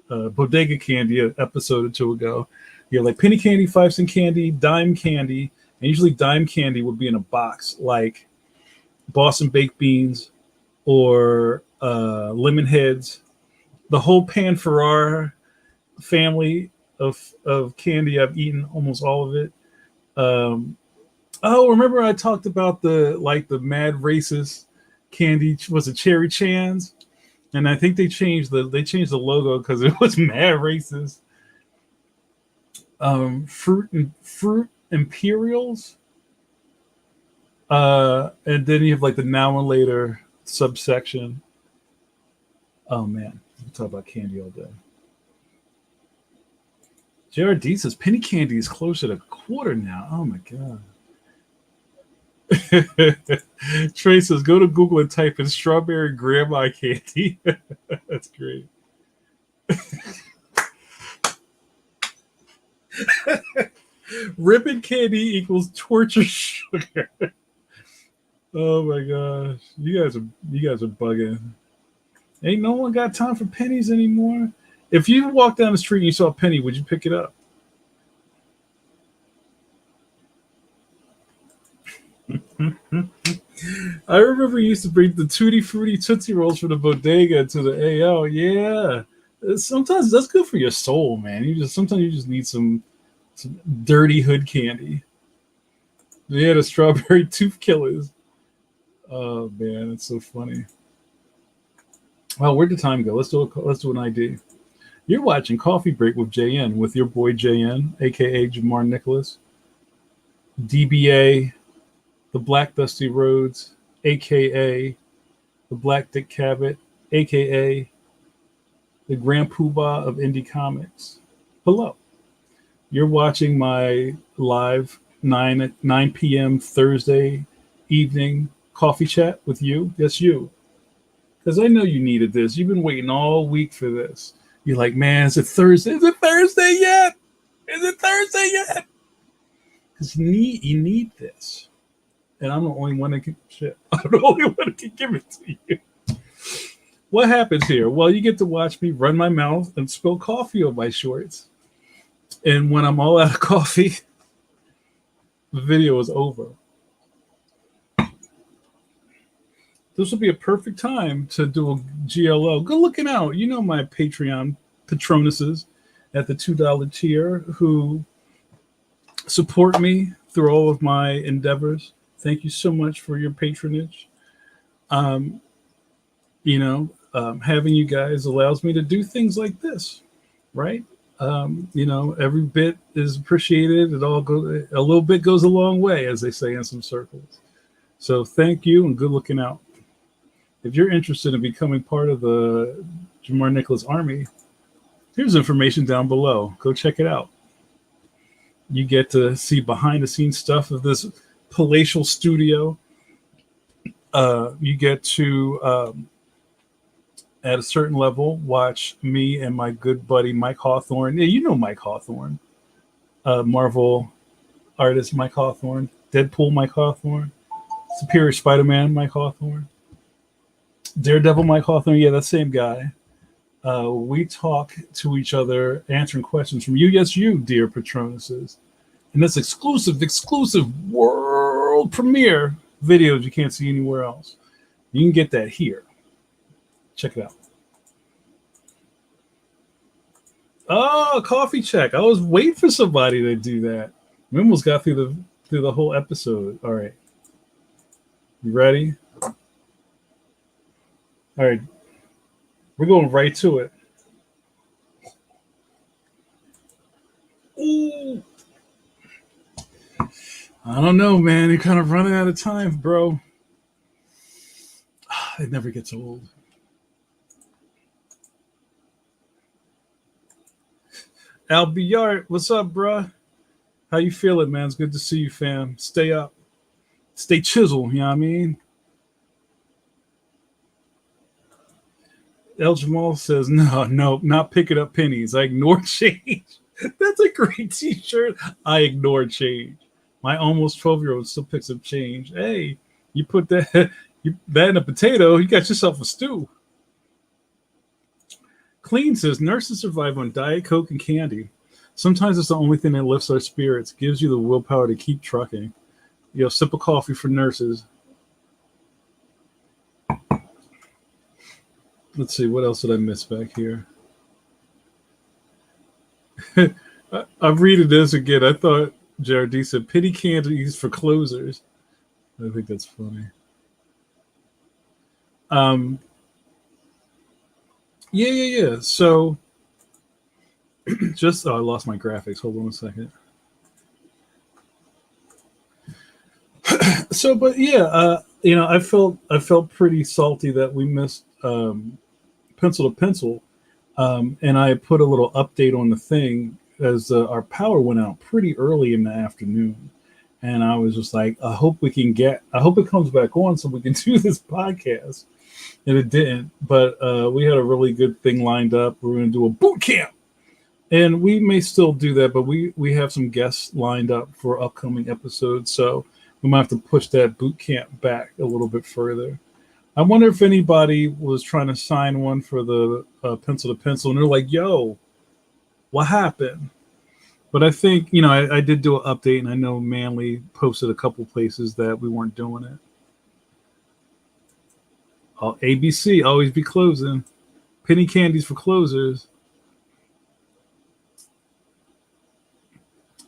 bodega candy an episode or two ago. You have like penny candy, 5 cent candy, dime candy, and usually dime candy would be in a box like Boston baked beans or lemon heads. The whole Pan Ferrar family of candy. I've eaten almost all of it. Um, oh, remember I talked about the mad racist candy? Was it Cherry Chan's? And I think they changed the logo because it was mad racist. Fruit Imperials. And then you have like the now and later subsection. Oh man, we talk about candy all day. JRD says penny candy is closer to a quarter now. Oh my god. Trey says go to Google and type in strawberry grandma candy. That's great. Ribbon candy equals torture sugar. Oh my gosh. You guys are bugging. Ain't no one got time for pennies anymore. If you walked down the street and you saw a penny, would you pick it up? I remember you used to bring the Tutti Frutti Tootsie Rolls from the bodega to the AL. Yeah. Sometimes that's good for your soul, man. Sometimes you just need some dirty hood candy. Yeah, the strawberry tooth killers. Oh man, it's so funny. Well, where'd the time go? Let's do an ID. You're watching Coffee Break with JN with your boy JN, aka Jamar Nicholas, DBA, the Black Dusty Rhodes, aka the Black Dick Cabot, aka the Grand Poobah of indie comics. Hello. You're watching my live 9 p.m. Thursday evening coffee chat with you. Yes, you. Because I know you needed this. You've been waiting all week for this. You're like, man, is it Thursday? Is it Thursday yet? Is it Thursday yet? Because you need this. And I'm the only one that can shit. I'm the only one that can give it to you. What happens here? Well, you get to watch me run my mouth and spill coffee on my shorts. And when I'm all out of coffee, the video is over. This will be a perfect time to do a GLO. Good looking out. You know my Patreon patronuses at the $2 tier who support me through all of my endeavors. Thank you so much for your patronage. Um, having you guys allows me to do things like this, right? Every bit is appreciated. A little bit goes a long way, as they say in some circles. So thank you and good looking out. If you're interested in becoming part of the Jamar Nicholas Army, here's information down below. Go check it out. You get to see behind the scenes stuff of this palatial studio. You get to, at a certain level, watch me and my good buddy Mike Hawthorne. Yeah, you know Mike Hawthorne, Marvel artist Mike Hawthorne, Deadpool Mike Hawthorne, Superior Spider-Man Mike Hawthorne, Daredevil Mike Hawthorne. Yeah, that same guy. We talk to each other, answering questions from you. Yes, you, dear patronuses. And this exclusive world premiere videos you can't see anywhere else. You can get that here. Check it out. Oh, coffee check. I was waiting for somebody to do that. We almost got through the whole episode. All right. You ready? All right. We're going right to it. I don't know, man. You're kind of running out of time, bro. It never gets old. Albert, what's up, bruh? How you feeling, man? It's good to see you, fam. Stay up. Stay chisel, you know what I mean? El Jamal says, no, not picking up pennies. I ignore change. That's a great t-shirt. I ignore change. My almost 12-year-old still picks up change. Hey, you put that in a potato, you got yourself a stew. Clean says, nurses survive on Diet Coke and candy. Sometimes it's the only thing that lifts our spirits, gives you the willpower to keep trucking. Sip of coffee for nurses. Let's see, what else did I miss back here? I'm reading this again. I thought JRD said penny candies for closers. I think that's funny. Yeah. So, I lost my graphics. Hold on a second. So, but yeah, I felt pretty salty that we missed pencil to pencil, and I put a little update on the thing as our power went out pretty early in the afternoon, and I was just like, I hope it comes back on so we can do this podcast, and it didn't. But we had a really good thing lined up. We're going to do a boot camp, and we may still do that, but we have some guests lined up for upcoming episodes, so we might have to push that boot camp back a little bit further. I wonder if anybody was trying to sign one for the pencil to pencil, and they're like, "Yo, what happened?" But I think I did do an update, and I know Manly posted a couple places that we weren't doing it. ABC always be closing. Penny candies for closers.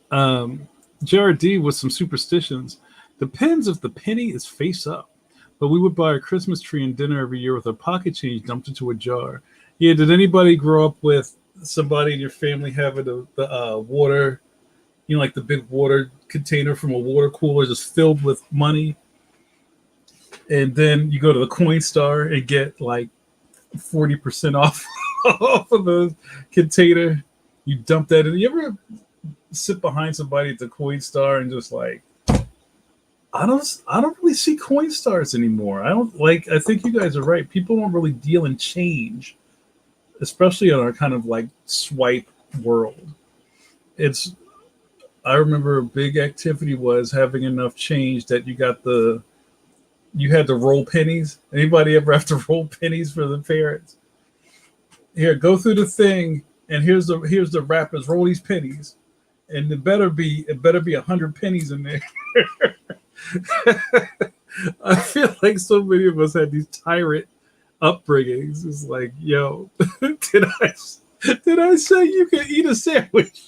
JRD with some superstitions. Depends if the penny is face up. But we would buy a Christmas tree and dinner every year with our pocket change dumped into a jar. Yeah, did anybody grow up with somebody in your family having the water, like the big water container from a water cooler just filled with money? And then you go to the Coin Star and get like 40% off off of the container. You dump that in. You ever sit behind somebody at the Coin Star and just like, I don't really see coin stars anymore. I think you guys are right. People don't really deal in change, especially in our kind of like swipe world. I remember a big activity was having enough change that you had to roll pennies. Anybody ever have to roll pennies for the parents? Here, go through the thing, and here's the wrappers. Roll these pennies, and it better be 100 pennies in there. I feel like so many of us had these tyrant upbringings. It's like, yo, did I say you can eat a sandwich?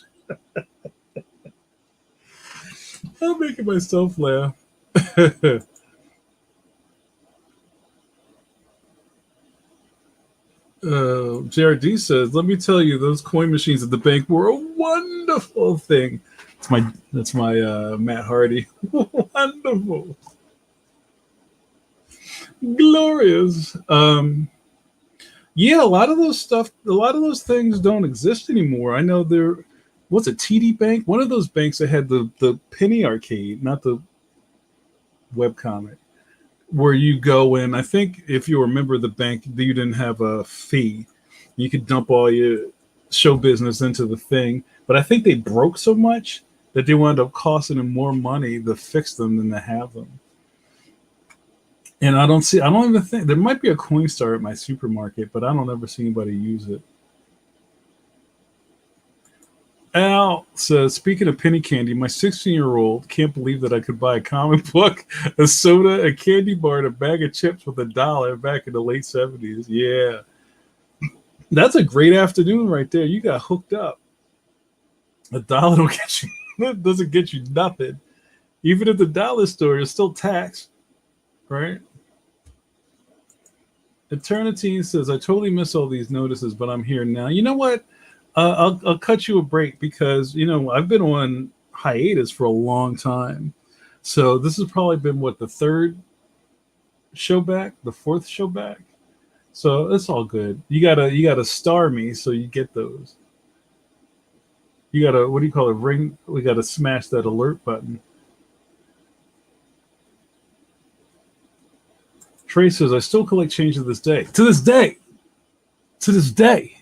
I'm making myself laugh. JRD says, "Let me tell you, those coin machines at the bank were a wonderful thing." That's my Matt Hardy. Wonderful, glorious. Yeah, a lot of those things don't exist anymore. I know what's a TD Bank? One of those banks that had the penny arcade, not the webcomic, where you go in. I think if you remember the bank, you didn't have a fee. You could dump all your show business into the thing. But I think they broke so much that they wound up costing them more money to fix them than to have them. And I don't even think there might be a Coinstar at my supermarket, but I don't ever see anybody use it. Al says, speaking of penny candy, my 16-year-old can't believe that I could buy a comic book, a soda, a candy bar, and a bag of chips with $1 back in the late 70s. Yeah. That's a great afternoon right there. You got hooked up. $1 don't get you, doesn't get you nothing. Even at the dollar store, it's still taxed, right? Eternity says, I totally miss all these notices, but I'm here now. You know what? I'll cut you a break because, I've been on hiatus for a long time. So this has probably been what, the third show back, the fourth show back. So it's all good. You gotta star me so you get those. You gotta, what do you call it? Ring. We gotta smash that alert button. Trey says I still collect change to this day. To this day. To this day.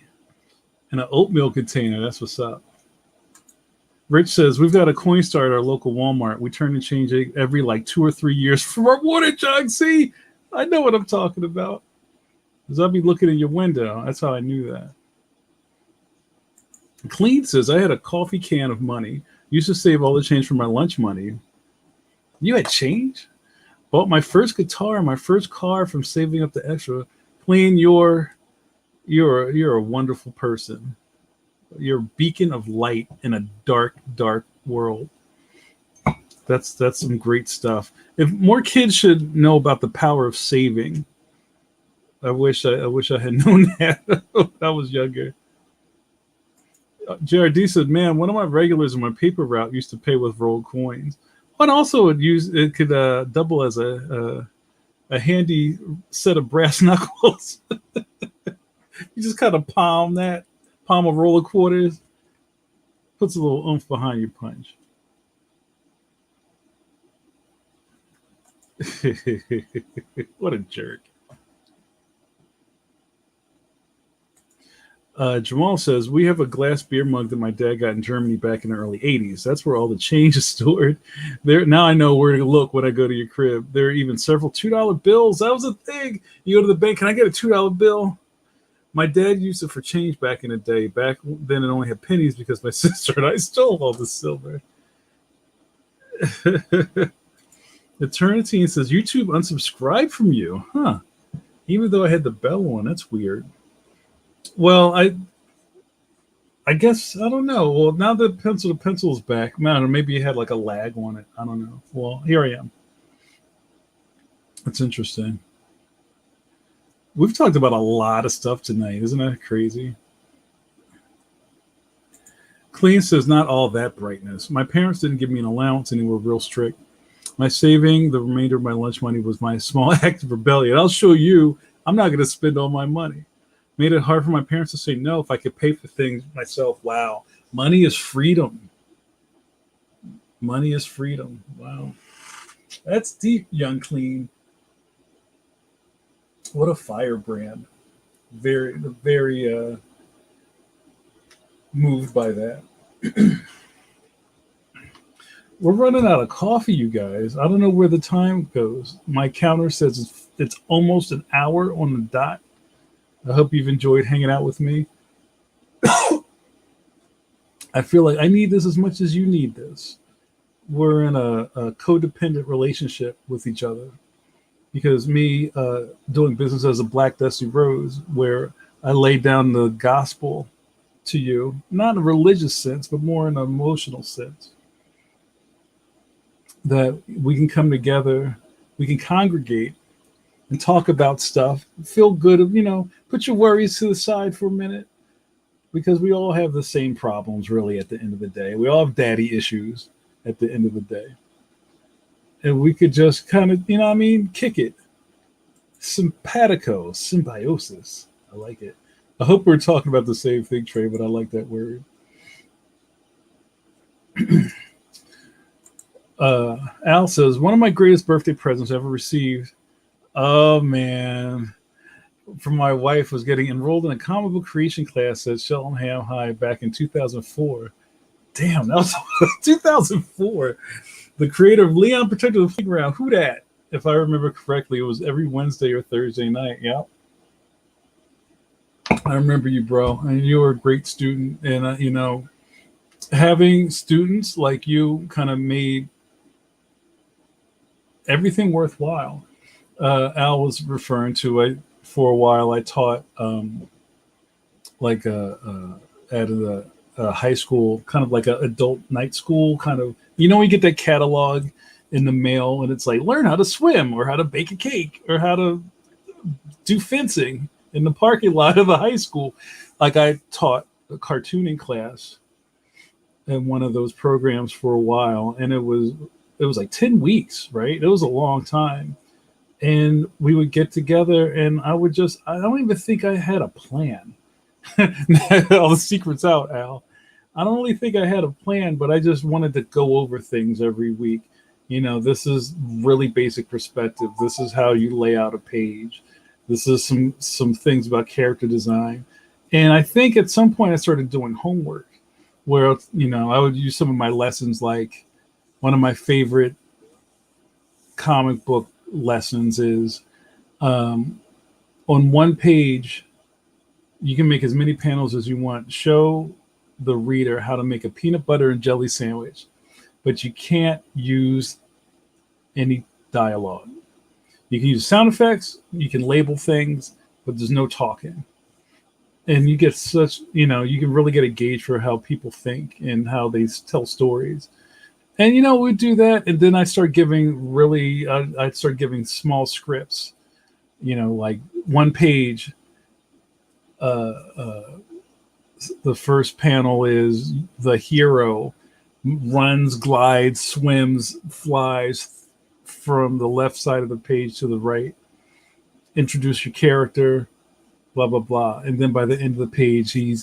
In an oatmeal container. That's what's up. Rich says we've got a coin star at our local Walmart. We turn the change every like 2 or 3 years from our water jug. See, I know what I'm talking about. Because I'll be looking in your window. That's how I knew that. Clean says I had a coffee can of money. Used to save all the change from my lunch money. You had change? Bought my first guitar, my first car from saving up the extra. Clean, you're a wonderful person. You're a beacon of light in a dark, dark world. That's some great stuff. If more kids should know about the power of saving. I wish I had known that when I was younger. JRD said, "Man, one of my regulars on my paper route used to pay with rolled coins. And also, it could double as a handy set of brass knuckles. You just kind of palm a roll of quarters, puts a little oomph behind your punch." What a jerk. Jamal says, we have a glass beer mug that my dad got in Germany back in the early 80s. That's where all the change is stored. There, now I know where to look when I go to your crib. There are even several $2 bills. That was a thing. You go to the bank, can I get a $2 bill? My dad used it for change back in the day. Back then it only had pennies because my sister and I stole all the silver. Eternity says, YouTube unsubscribed from you. Huh. Even though I had the bell on. That's weird. Well, I guess, I don't know. Well, now that pencil to pencil is back, man, maybe you had like a lag on it. I don't know. Well, here I am. That's interesting. We've talked about a lot of stuff tonight. Isn't that crazy? Clean says, not all that brightness. My parents didn't give me an allowance and they were real strict. My saving, the remainder of my lunch money was my small act of rebellion. I'll show you. I'm not going to spend all my money. Made it hard for my parents to say no if I could pay for things myself. Wow. Money is freedom. Money is freedom. Wow. That's deep, Young Clean. What a firebrand. Very, very moved by that. We're running out of coffee, you guys. I don't know where the time goes. My counter says it's almost an hour on the dot. I hope you've enjoyed hanging out with me. I feel like I need this as much as you need this. We're in a codependent relationship with each other. Because me doing business as a Black Dusty Rose, where I lay down the gospel to you, not in a religious sense, but more in an emotional sense, that we can come together, we can congregate and talk about stuff, feel good, put your worries to the side for a minute, because we all have the same problems really at the end of the day. We all have daddy issues at the end of the day. And we could just kind of, kick it. Simpatico, symbiosis. I like it. I hope we're talking about the same thing, Trey, but I like that word. Al says, one of my greatest birthday presents ever received, oh man, from my wife was getting enrolled in a comic book creation class at Cheltenham High back in 2004. Damn, that was 2004. The creator of Leon Protector of the Playground. Who dat? If I remember correctly, it was every Wednesday or Thursday night. Yeah. I remember you, bro. And you were a great student. And, having students like you kind of made everything worthwhile. Al was referring to, for a while, I taught at a high school, kind of like an adult night school, kind of, you get that catalog in the mail and it's like, learn how to swim or how to bake a cake or how to do fencing in the parking lot of the high school. Like I taught a cartooning class in one of those programs for a while, and it was it was like 10 weeks, right? It was a long time. And we would get together, and I don't even think I had a plan. All the secrets out, Al. I don't really think I had a plan, but I just wanted to go over things every week. This is really basic perspective. This is how you lay out a page. This is some things about character design. And I think at some point I started doing homework where, I would use some of my lessons, like one of my favorite comic book lessons is on one page, you can make as many panels as you want. Show the reader how to make a peanut butter and jelly sandwich, but you can't use any dialogue. You can use sound effects, you can label things, but there's no talking. And you get you can really get a gauge for how people think and how they tell stories. And, we'd do that. And then I start giving I'd start giving small scripts, like one page. The first panel is the hero runs, glides, swims, flies from the left side of the page to the right. Introduce your character, blah, blah, blah. And then by the end of the page, he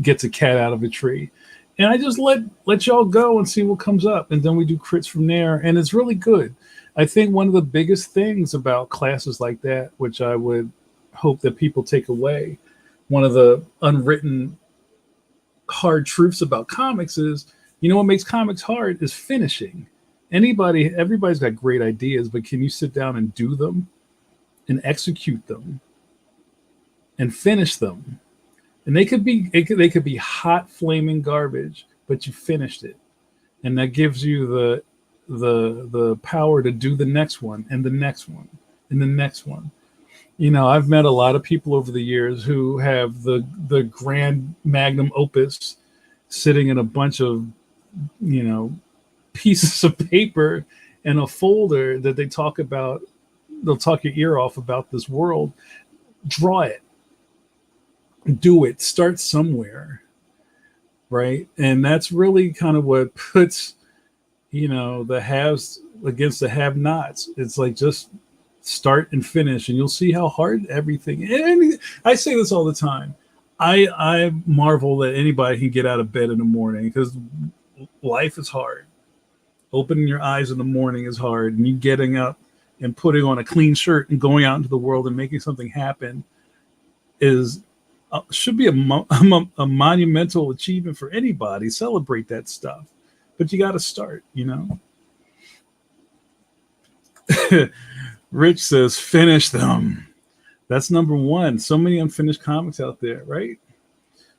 gets a cat out of a tree. And I just let y'all go and see what comes up. And then we do crits from there. And it's really good. I think one of the biggest things about classes like that, which I would hope that people take away, one of the unwritten hard truths about comics is, what makes comics hard is finishing. Everybody's got great ideas, but can you sit down and do them and execute them and finish them? And they could be hot flaming garbage, but you finished it. And that gives you the power to do the next one and the next one and the next one. I've met a lot of people over the years who have the grand magnum opus sitting in a bunch of, pieces of paper in a folder that they talk about. They'll talk your ear off about this world. Draw it. Do it. Start somewhere. Right? And that's really kind of what puts, the haves against the have-nots. It's like just start and finish, and you'll see how hard everything. And I say this all the time. I marvel that anybody can get out of bed in the morning, because life is hard. Opening your eyes in the morning is hard, and you getting up and putting on a clean shirt and going out into the world and making something happen should be a monumental achievement for anybody. Celebrate that stuff, but you got to start. Rich says, finish them. That's number one. So many unfinished comics out there, right?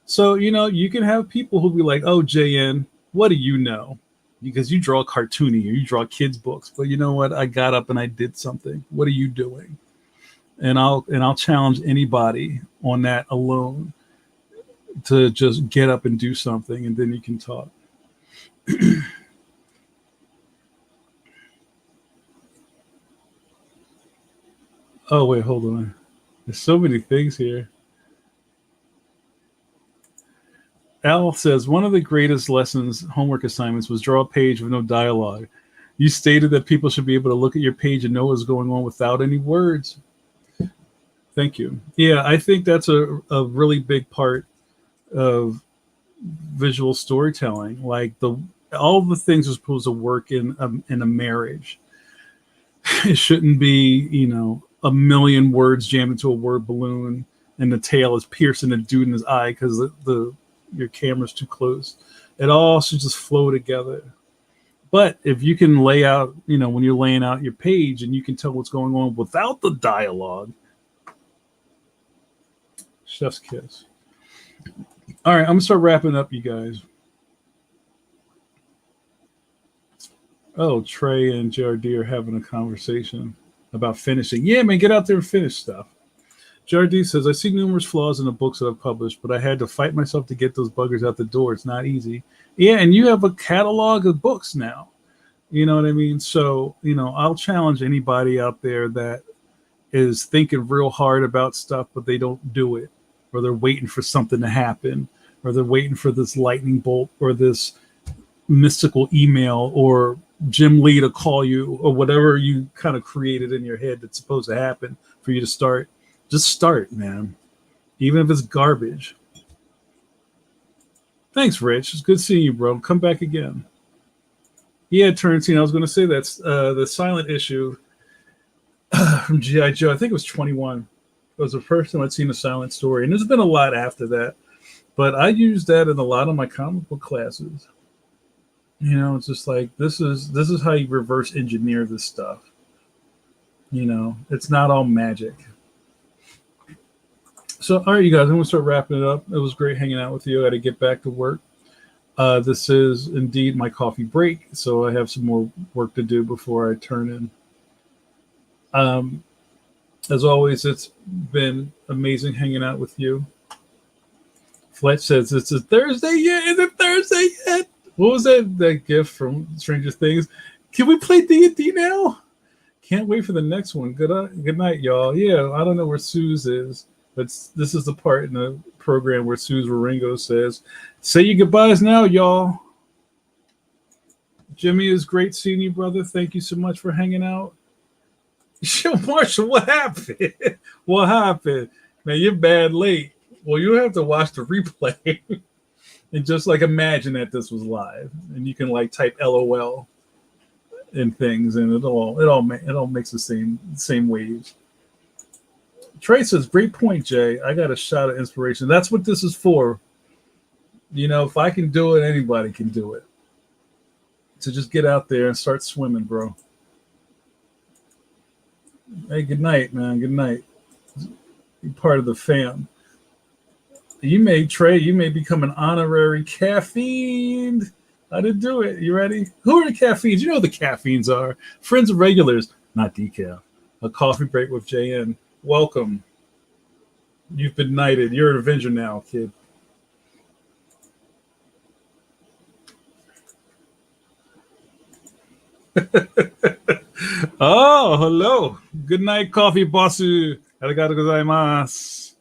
So, you can have people who'll be like, oh, JN, what do you know? Because you draw cartoony or you draw kids' books. But you know what? I got up and I did something. What are you doing? And I'll challenge anybody on that alone to just get up and do something, and then you can talk. Oh, wait, hold on. There's so many things here. Al says, one of the greatest lessons, homework assignments, was draw a page with no dialogue. You stated that people should be able to look at your page and know what's going on without any words. Thank you. Yeah, I think that's a really big part of visual storytelling. Like all the things are supposed to work in a marriage. It shouldn't be, a million words jammed into a word balloon and the tail is piercing the dude in his eye because your camera's too close. It all should just flow together. But if you can lay out, when you're laying out your page and you can tell what's going on without the dialogue, chef's kiss. All right, I'm going to start wrapping up, you guys. Oh, Trey and JRD are having a conversation about finishing. Yeah, man, get out there and finish stuff. JRD says, I see numerous flaws in the books that I've published, but I had to fight myself to get those buggers out the door. It's not easy. Yeah, and you have a catalog of books now. You know what I mean? So, I'll challenge anybody out there that is thinking real hard about stuff, but they don't do it, or they're waiting for something to happen, or they're waiting for this lightning bolt or this mystical email or Jim Lee to call you or whatever you kind of created in your head that's supposed to happen for you to start. Just start, man. Even if it's garbage. Thanks, Rich. It's good seeing you, bro. Come back again. Yeah, Tarantino. I was going to say that's the silent issue from G.I. Joe. I think it was 21. It was the first time I'd seen a silent story. And there's been a lot after that. But I used that in a lot of my comic book classes. You know, it's just like this is how you reverse engineer this stuff. You know, it's not all magic. So, all right, you guys, I'm going to start wrapping it up. It was great hanging out with you. I got to get back to work. This is indeed my coffee break, so I have some more work to do before I turn in. As always, it's been amazing hanging out with you. Fletch says, it's a Thursday yet? Is it Thursday yet? What was that gift from Stranger Things? Can we play D&D now? Can't wait for the next one. Good night, y'all. Yeah, I don't know where Suze is, but this is the part in the program where Suze Waringo says, say your goodbyes now, y'all. Jimmy, is great seeing you, brother. Thank you so much for hanging out. Yo, Marshall, what happened? What happened? Man, you're bad late. Well, you have to watch the replay and just like imagine that this was live, and you can like type LOL and things, and it all makes the same waves. Trey says, "Great point, Jay. I got a shot of inspiration. That's what this is for. You know, if I can do it, anybody can do it. So just get out there and start swimming, bro." Hey, good night, man. Good night. You're part of the fam. You may become an honorary Caf-fiend. I didn't do it. You ready? Who are the Caf-fiends? You know who the Caf-fiends are. Friends of regulars, not decaf. A coffee break with JN. Welcome. You've been knighted. You're an Avenger now, kid. Oh, hello. Good night, coffee bossu. Arigatou gozaimasu.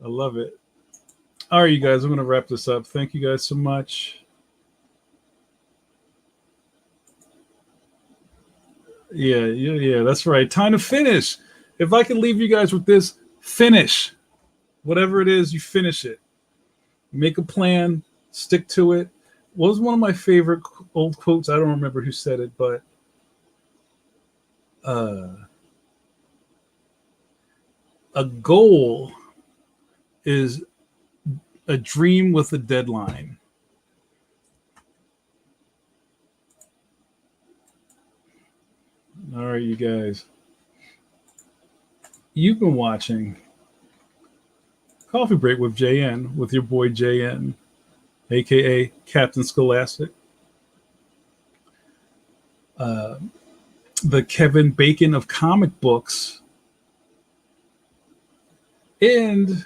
I love it. All right, you guys, I'm going to wrap this up. Thank you guys so much. Yeah, that's right. Time to finish. If I can leave you guys with this, finish. Whatever it is, you finish it. Make a plan, stick to it. What was one of my favorite old quotes? I don't remember who said it, but a goal is a dream with a deadline. All right, you guys. You've been watching Coffee Break with JN, with your boy JN, aka Captain Scholastic. The Kevin Bacon of comic books, and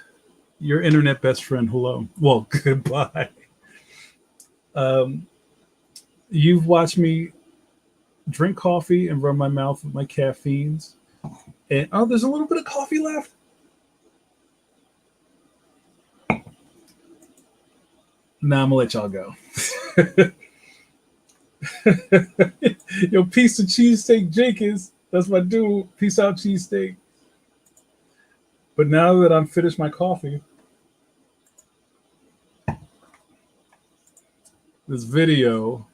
your internet best friend. Hello. Well, goodbye. You've watched me drink coffee and rub my mouth with my Caf-fiends. And there's a little bit of coffee left. Nah, I'm gonna let y'all go. Yo, piece of cheesesteak Jenkins. That's my dude. Peace out, cheesesteak. But now that I'm finished my coffee, this video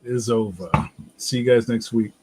is over. See you guys next week.